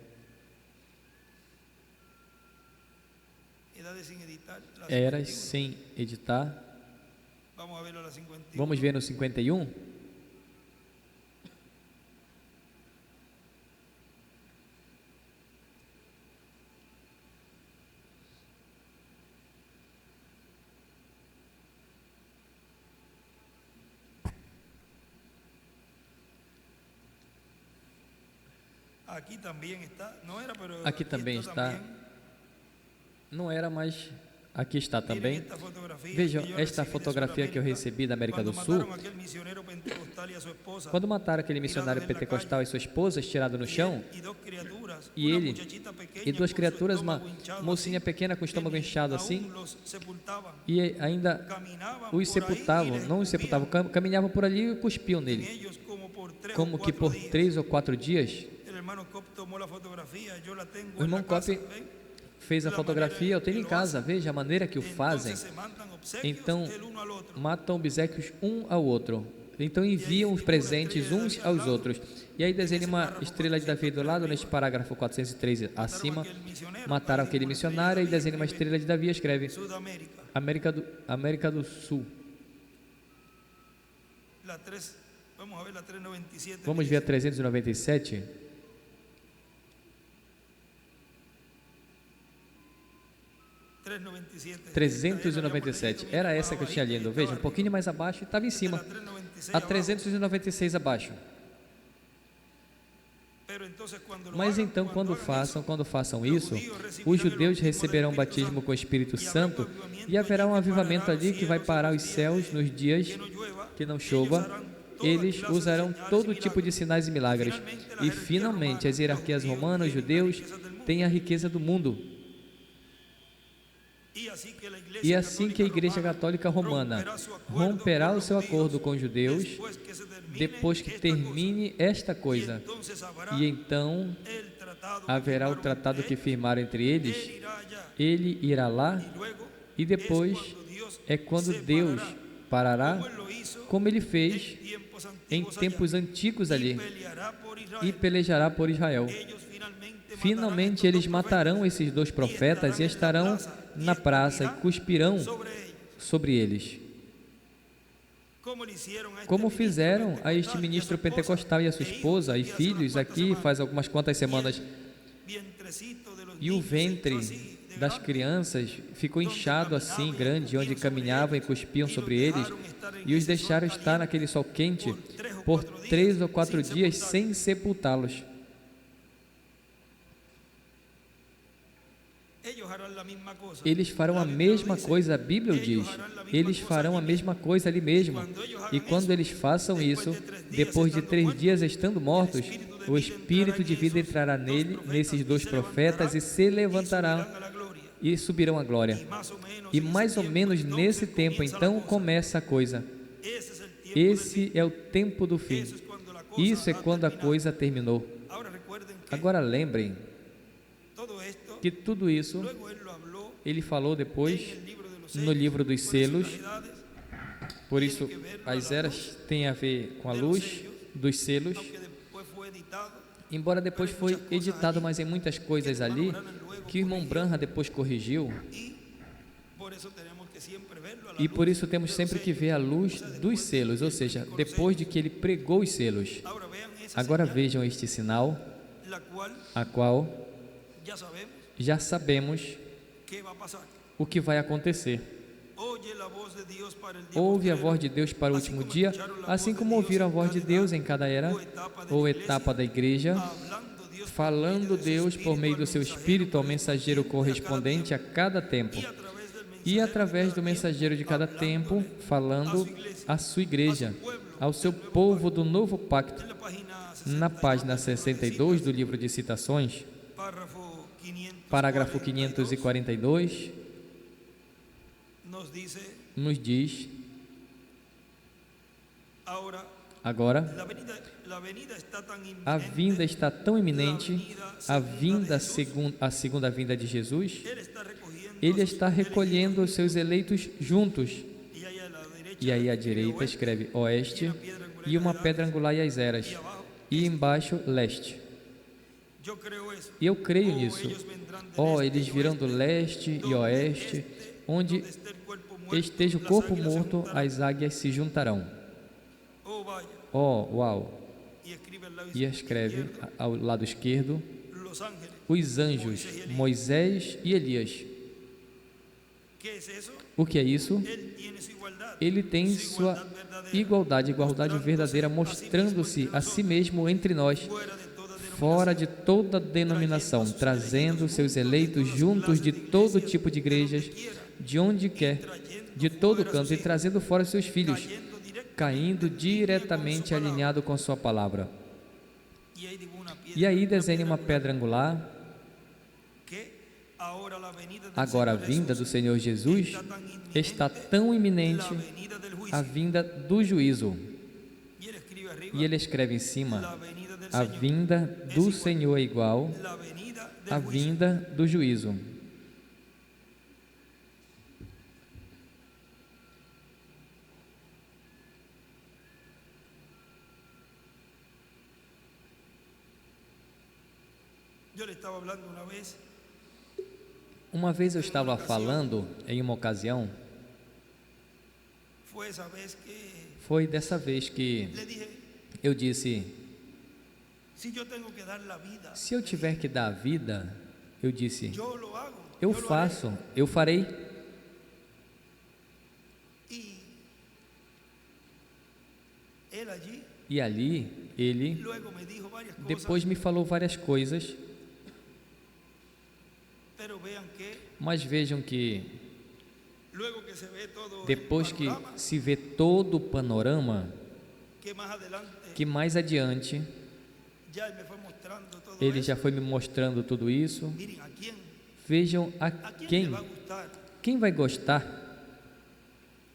Edades sin editar, la Eras 51. sem editar. Vamos a verlo a la 51. Vamos ver no 51. Aquí también está, no era, pero Aqui também está. también. Não era, mas aqui está Miren também. esta fotografía Vejam que yo esta recibí de fotografia que eu Sudamérica, recebi da América do cuando Sul. mataron a aquel misionero pentecostal y a su esposa, Quando mataram aquele missionário pentecostal e sua esposa, estirado no chão, y dos criaturas, e una ele muchachita pequeña e duas con su criaturas, uma estómago hinchado mocinha así, pequena com o estômago que inchado aún assim, los sepultaban, e ainda caminaban os por ahí y sepultavam, les não os escupían sepultavam, caminhavam por ali e cuspiam en nele, ellos como por 3 como o que 4 por días. 3 ou 4 dias. El hermano Cop tomó la fotografía, yo la tengo O en la irmão casa, Cop ¿ven? fez a fotografia, eu tenho em casa, veja a maneira que o fazem. Entonces se mandan obsequios Então, el uno al otro. matam obsequios um ao outro. Então enviam os presentes uns aos outros. E aí desenha uma estrela de Davi do lado, neste parágrafo 403 acima. Mataram aquele missionário e desenha uma estrela de Davi e escreve Sudamérica, América do Sul. la 3, vamos a ver la 397. Vamos ver a 397. dice, 397. 397. Era essa que eu tinha lido. Veja, um pouquinho mais abaixo, estava em cima. A 396 abaixo. Mas então, quando façam isso, os judeus receberão o batismo com o Espírito Santo e haverá um avivamento ali que vai parar os céus nos dias que não chova. Eles usarão todo tipo de sinais e milagres. E finalmente as hierarquias romanas, os judeus, têm a riqueza do mundo. E assim que a Igreja Católica Romana romperá o seu acordo com os judeus, depois que termine esta coisa, e então haverá o tratado que firmaram entre eles, ele irá lá, e depois é quando Deus parará, como ele fez em tempos antigos ali, e pelejará por Israel. Finalmente eles matarão esses dois profetas e estarão na praça e cuspirão sobre eles, como fizeram a este ministro pentecostal e a sua esposa e filhos aqui faz algumas quantas semanas. E o ventre das crianças ficou inchado assim, grande, onde caminhavam e cuspiam sobre eles, e os deixaram estar naquele sol quente por 3 ou 4 dias sem sepultá-los. Eles farão a mesma coisa, a Bíblia diz. Eles farão a mesma coisa ali mesmo. E quando eles façam isso, depois de 3 dias estando mortos, o Espírito de vida entrará nesses dois profetas, e se levantarão e subirão à glória. E mais ou menos nesse tempo, então, começa a coisa. Esse é o tempo do fim. Isso é quando a coisa terminou. Agora lembrem que tudo isso ele falou depois no livro dos selos. Por isso as eras têm a ver com a luz dos selos, embora depois foi editado, mas em muitas coisas ali que o irmão Branham depois corrigiu, e por isso temos sempre que ver a luz dos selos, ou seja, depois de que ele pregou os selos. Agora vejam este sinal, a qual já sabemos o que vai acontecer. Ouve a voz de Deus para o último dia, assim como ouviram a voz de Deus em cada era ou etapa da igreja, falando Deus por meio do seu Espírito ao mensageiro correspondente a cada tempo, e através do mensageiro de cada tempo, falando à sua igreja, ao seu povo do novo pacto. Na página 62 do livro de Citações, parágrafo 542, nos diz: agora, a vinda está tão iminente, a segunda vinda de Jesus, Ele está recolhendo os seus eleitos juntos. E aí à direita escreve oeste, e uma pedra angular e as eras, e embaixo leste. E eu creio nisso. Eles virão do leste e oeste, onde esteja o corpo morto, as águias se juntarão. Uau! E escreve ao lado esquerdo os anjos, Moisés e Elias. O que é isso? Ele tem sua igualdade verdadeira, mostrando-se a si mesmo entre nós, fora de toda denominação, trazendo seus eleitos juntos de todo tipo de igrejas, de onde quer, de todo canto, e trazendo fora seus filhos, caindo diretamente alinhado com sua palavra. E aí desenha uma pedra angular. Agora a vinda do Senhor Jesus está tão iminente, a vinda do juízo. E ele escreve em cima: a vinda do Senhor é igual à vinda do juízo. Uma vez eu estava falando em uma ocasião, foi dessa vez que eu disse: se eu tiver que dar a vida, eu disse, eu faço, eu farei. E ali, ele depois me falou várias coisas, mas vejam que depois que se vê todo o panorama, que mais adiante ele já foi me mostrando tudo isso. Vejam a quem vai gostar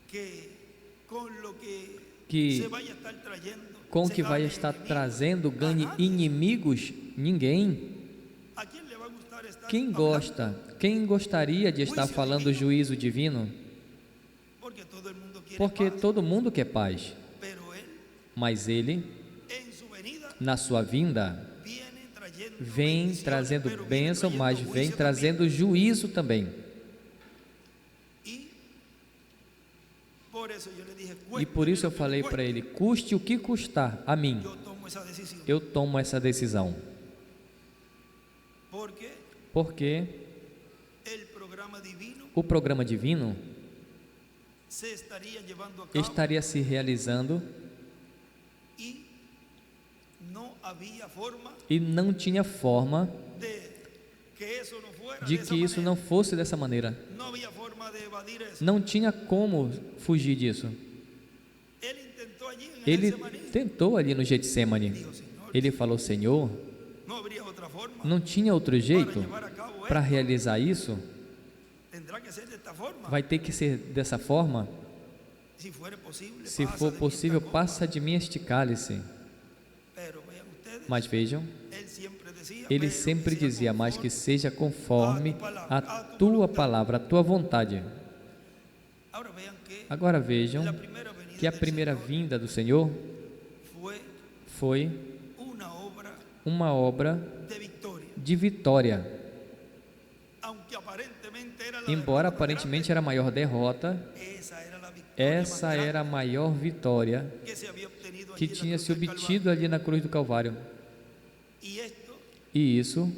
que com o que vai estar trazendo ganhe inimigos? Ninguém. Quem gostaria de estar falando juízo divino? Porque todo mundo quer paz. Mas ele, na sua vinda, vem trazendo bênção, mas vem trazendo juízo também. E por isso eu falei para ele: custe o que custar a mim, eu tomo essa decisão. Porque o programa divino estaria se realizando e não tinha forma de que isso não fosse dessa maneira. Não tinha como fugir disso. Ele tentou ali no Getsemane. Ele falou: Senhor, não tinha outro jeito para realizar isso? Vai ter que ser dessa forma? Se for possível, passa de mim este cálice. Mas vejam, ele sempre dizia: mas que seja conforme a tua palavra, a tua vontade. Agora vejam que a primeira vinda do Senhor foi uma obra de vitória. Embora aparentemente era a maior derrota, essa era a maior vitória que tinha se obtido ali na cruz do Calvário. E isso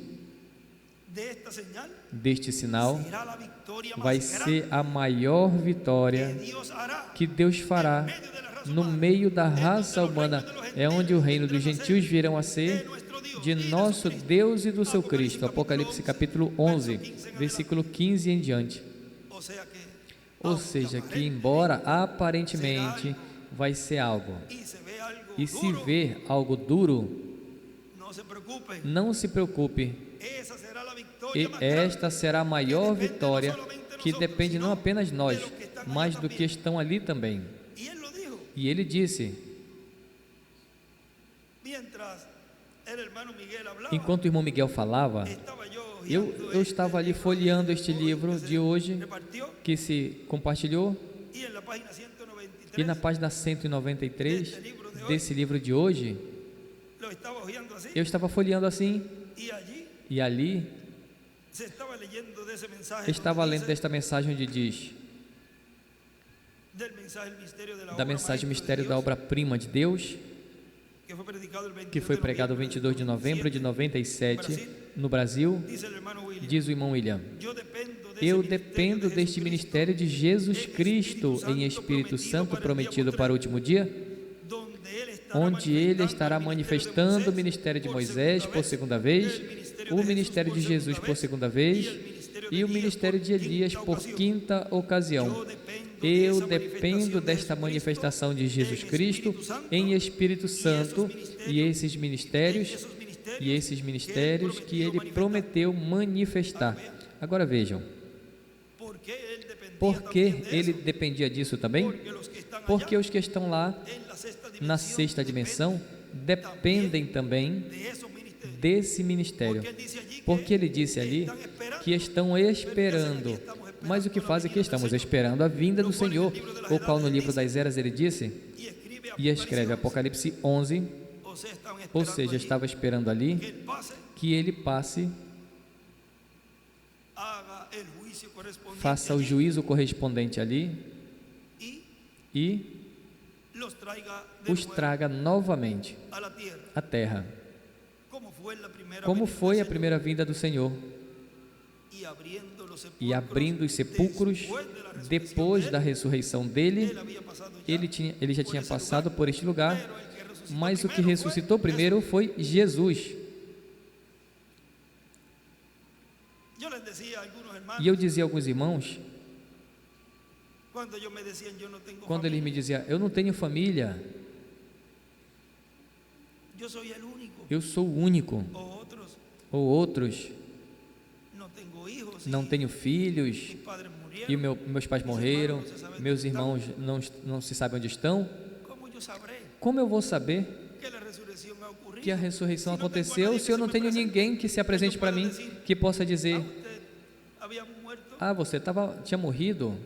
deste sinal será la victoria más vai grande ser a maior vitória que Dios hará que Deus fará no meio da raça humana. É onde o reino dos gentios virão a ser de nosso Deus e do seu Cristo. Apocalipse capítulo 11, versículo 15 em diante. O sea que, Ou seja, que embora aparentemente vai ser algo, y se ve algo e se duro, ver algo duro, no se preocupe, não se preocupe, esa será la victoria e más grande esta será a maior vitória que depende não apenas de nós, mas do que estão ali também. y él lo dijo E ele disse, mientras el hermano Miguel hablaba. enquanto o irmão Miguel falava, Estaba yo eu estava ali folheando este livro de hoje repartió que se compartilhou, y en la página 193 e na página 193 desse livro de hoje, lo estaba hojeando así eu estava folheando assim, y allí e ali se estaba leyendo de ese mensaje estava donde lendo dice, desta mensagem onde diz, del mensaje, el misterio de la da obra mensagem maestra mistério de da Dios, obra-prima de Deus, que fue predicado el 22 que foi de pregado noviembre 22 de novembro de 97 no Brasil. dice el hermano William, Diz o irmão William, eu eu dependo deste ministério de Jesus Cristo em Espírito Santo prometido para o último dia, onde ele estará manifestando o ministério de Moisés por segunda vez, o ministério de Jesus por segunda vez e o ministério de Elias por quinta ocasião. Eu dependo desta manifestação de Jesus Cristo em Espírito Santo e esses ministérios que ele prometeu manifestar. Agora vejam, por que ele dependia disso também? Porque os que estão lá na sexta dimensão dependem também desse ministério. Porque ele disse ali que estão esperando. Mas o que faz é que estamos esperando a vinda do Senhor, o qual no livro das Eras ele disse, e escreve Apocalipse 11, ou seja, estava esperando ali que ele passe, faça o juízo correspondente ali e os traga novamente à terra, como foi a primeira vinda do Senhor, e abrindo os sepulcros depois da ressurreição dele, ele já tinha passado por este lugar, mas o que ressuscitou primeiro foi Jesus. E eu dizia a alguns irmãos, quando eles me diziam, eu não tenho família, eu sou o único, ou outros, não tenho filhos, e meus pais morreram, meus irmãos não se sabe onde estão. Como eu vou saber que a ressurreição aconteceu se eu não tenho ninguém que se apresente para mim, que possa dizer, você tinha morrido,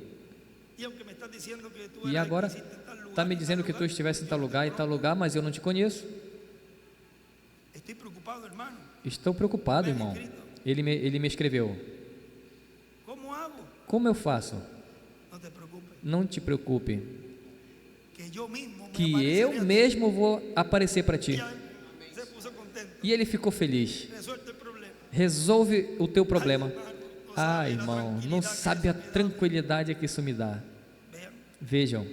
e agora está me dizendo que tu estivesse em tal lugar, mas eu não te conheço. Estou preocupado, irmão. Ele me escreveu, como eu faço? Não te preocupe, que eu mesmo vou aparecer para ti. E ele ficou feliz. Resolve o teu problema. Irmão, não sabe a tranquilidade que isso me dá. Vejam,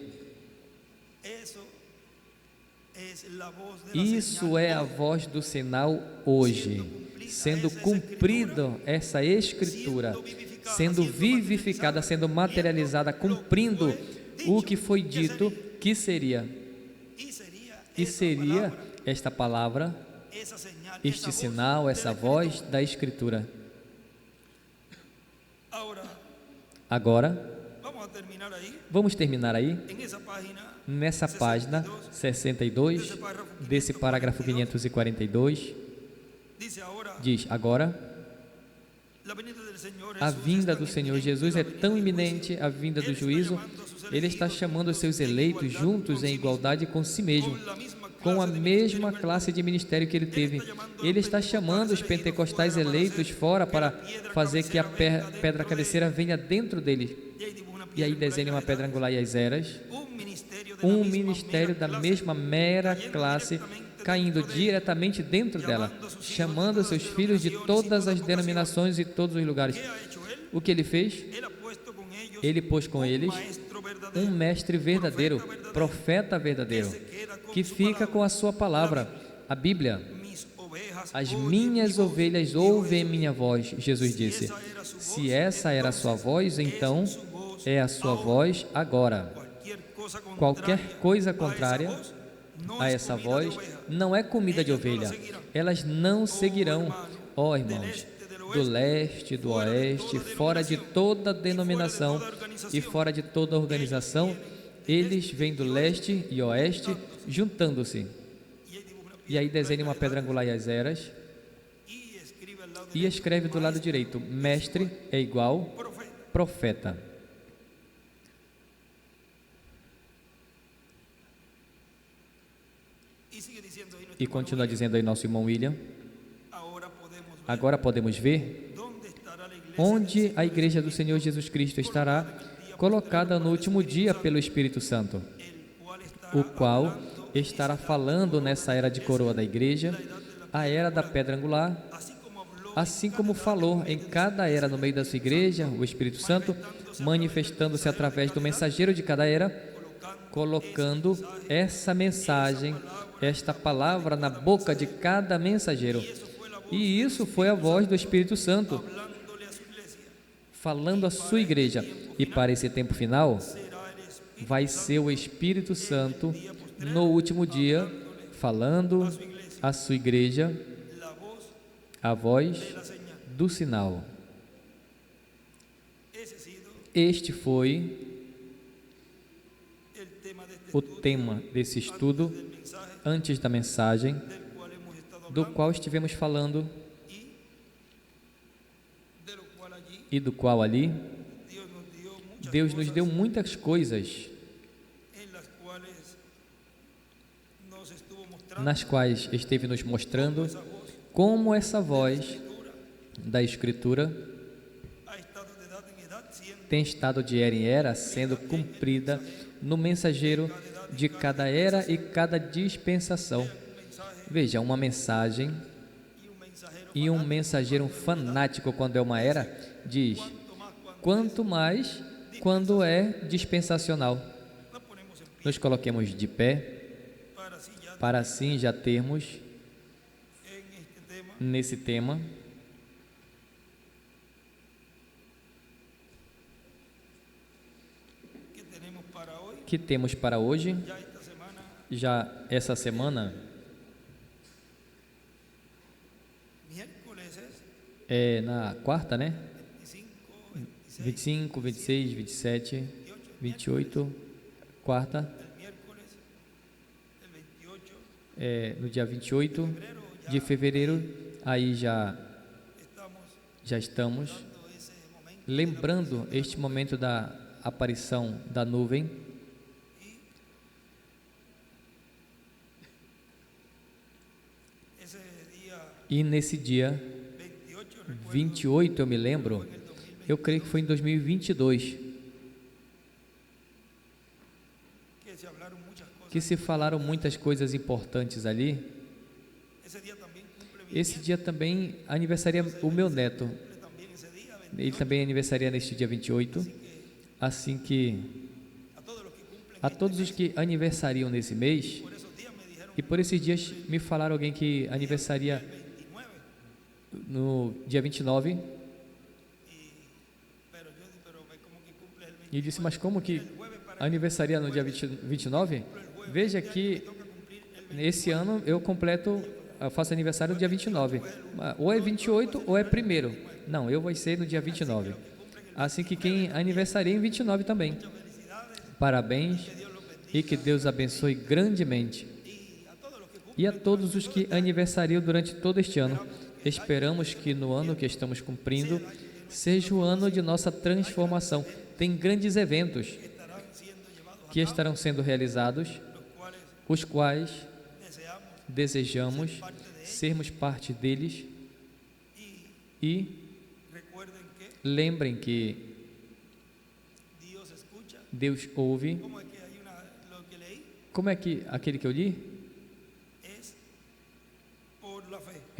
isso é a voz do sinal hoje, sendo cumprida essa escritura, sendo vivificada, sendo materializada, cumprindo o que foi dito que seria. E seria esta palavra, este sinal, essa voz da escritura. Agora, vamos terminar aí, nessa página 62, desse parágrafo 542, diz, agora, a vinda do Senhor Jesus é tão iminente, a vinda do juízo, ele está chamando os seus eleitos juntos em igualdade com si mesmo, com a mesma classe de ministério que ele teve. Ele está chamando os pentecostais eleitos fora para fazer que a pedra cabeceira venha dentro dele. E aí desenha uma pedra angular e as eras, um ministério da mesma mera classe, caindo diretamente dentro dela, chamando seus filhos de todas as denominações e todos os lugares. ¿Qué ha hecho él? O que ele fez? Él ha puesto con ellos Ele pôs com eles maestro verdadero, um mestre verdadeiro, profeta verdadeiro, que fica com a sua palavra, a Bíblia. mis ovejas As oyen minhas mi voz, ovelhas dijo ouvem Jesús. minha voz, Jesus disse. esa era su Se voz, essa era a sua voz, então é a sua voz agora. Qualquer coisa contrária a essa voz não é comida de ovelha. Elas não seguirão, ó irmãos, do leste, do oeste, fora de toda denominação e fora de toda organização. Eles vêm do leste e oeste juntando-se. E aí desenha uma pedra angular e as eras e escreve do lado direito: mestre é igual profeta. E continua dizendo aí nosso irmão William: agora podemos ver onde a igreja do Senhor Jesus Cristo estará colocada no último dia pelo Espírito Santo, o qual estará falando nessa era de coroa da igreja, a era da pedra angular, assim como falou em cada era no meio da sua igreja, o Espírito Santo, manifestando-se através do mensageiro de cada era, colocando essa mensagem, esta palavra na boca de cada mensageiro. E isso foi a voz do Espírito Santo, falando à sua igreja. E para esse tempo final, vai ser o Espírito Santo no último dia, falando à sua igreja a voz do sinal. Este foi o tema desse estudo antes da mensagem, do qual estivemos falando e do qual ali Deus nos deu muitas coisas nas quais esteve nos mostrando como essa voz da Escritura tem estado de era em era sendo cumprida no mensageiro de cada era e cada dispensação. Veja, uma mensagem e um mensageiro fanático, quando é uma era, diz: quanto mais quando é dispensacional. Nos coloquemos de pé para assim já termos nesse tema que temos para hoje, já essa semana, é na quarta, né? 25, 26, 27, 28, quarta, no dia 28 de fevereiro, aí já estamos lembrando este momento da aparição da nuvem. E nesse dia 28, eu me lembro, eu creio que foi em 2022, que se falaram muitas coisas importantes ali. Esse dia também aniversaria o meu neto, ele também aniversaria neste dia 28, assim que a todos os que aniversariam nesse mês, e por esses dias me falaram alguém que aniversaria no dia 29, e disse: mas como que aniversaria no dia 29? Veja que esse ano eu faço aniversário no dia 29, ou é 28 ou é 1º, não, eu vou ser no dia 29, assim que quem aniversaria em 29 também, parabéns e que Deus abençoe grandemente. E a todos os que aniversariam durante todo este ano, esperamos que no ano que estamos cumprindo seja o ano de nossa transformação. Tem grandes eventos que estarão sendo realizados, os quais desejamos sermos parte deles. E lembrem que Deus ouve. Como é que aquele que eu li?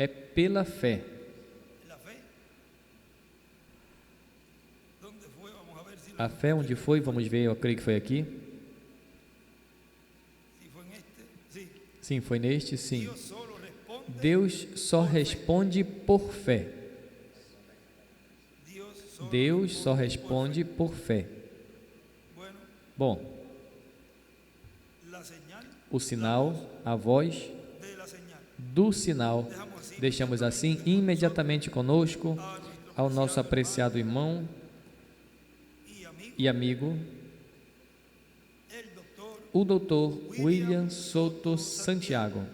É pela fé. La fe. ¿Dónde fue? Vamos a ver si A fé onde foi? Vamos ver, eu creio que foi aqui. si fue en este. Sí. Sim, foi neste, sim. Dios solo responde. Deus só responde por fé. Deus só responde por fé. Bueno, Bom, la señal o sinal, a voz de la señal. do sinal, deixamos assim imediatamente conosco ao nosso apreciado irmão Y amigo, e amigo, el doctor o Dr. William Souto Santiago.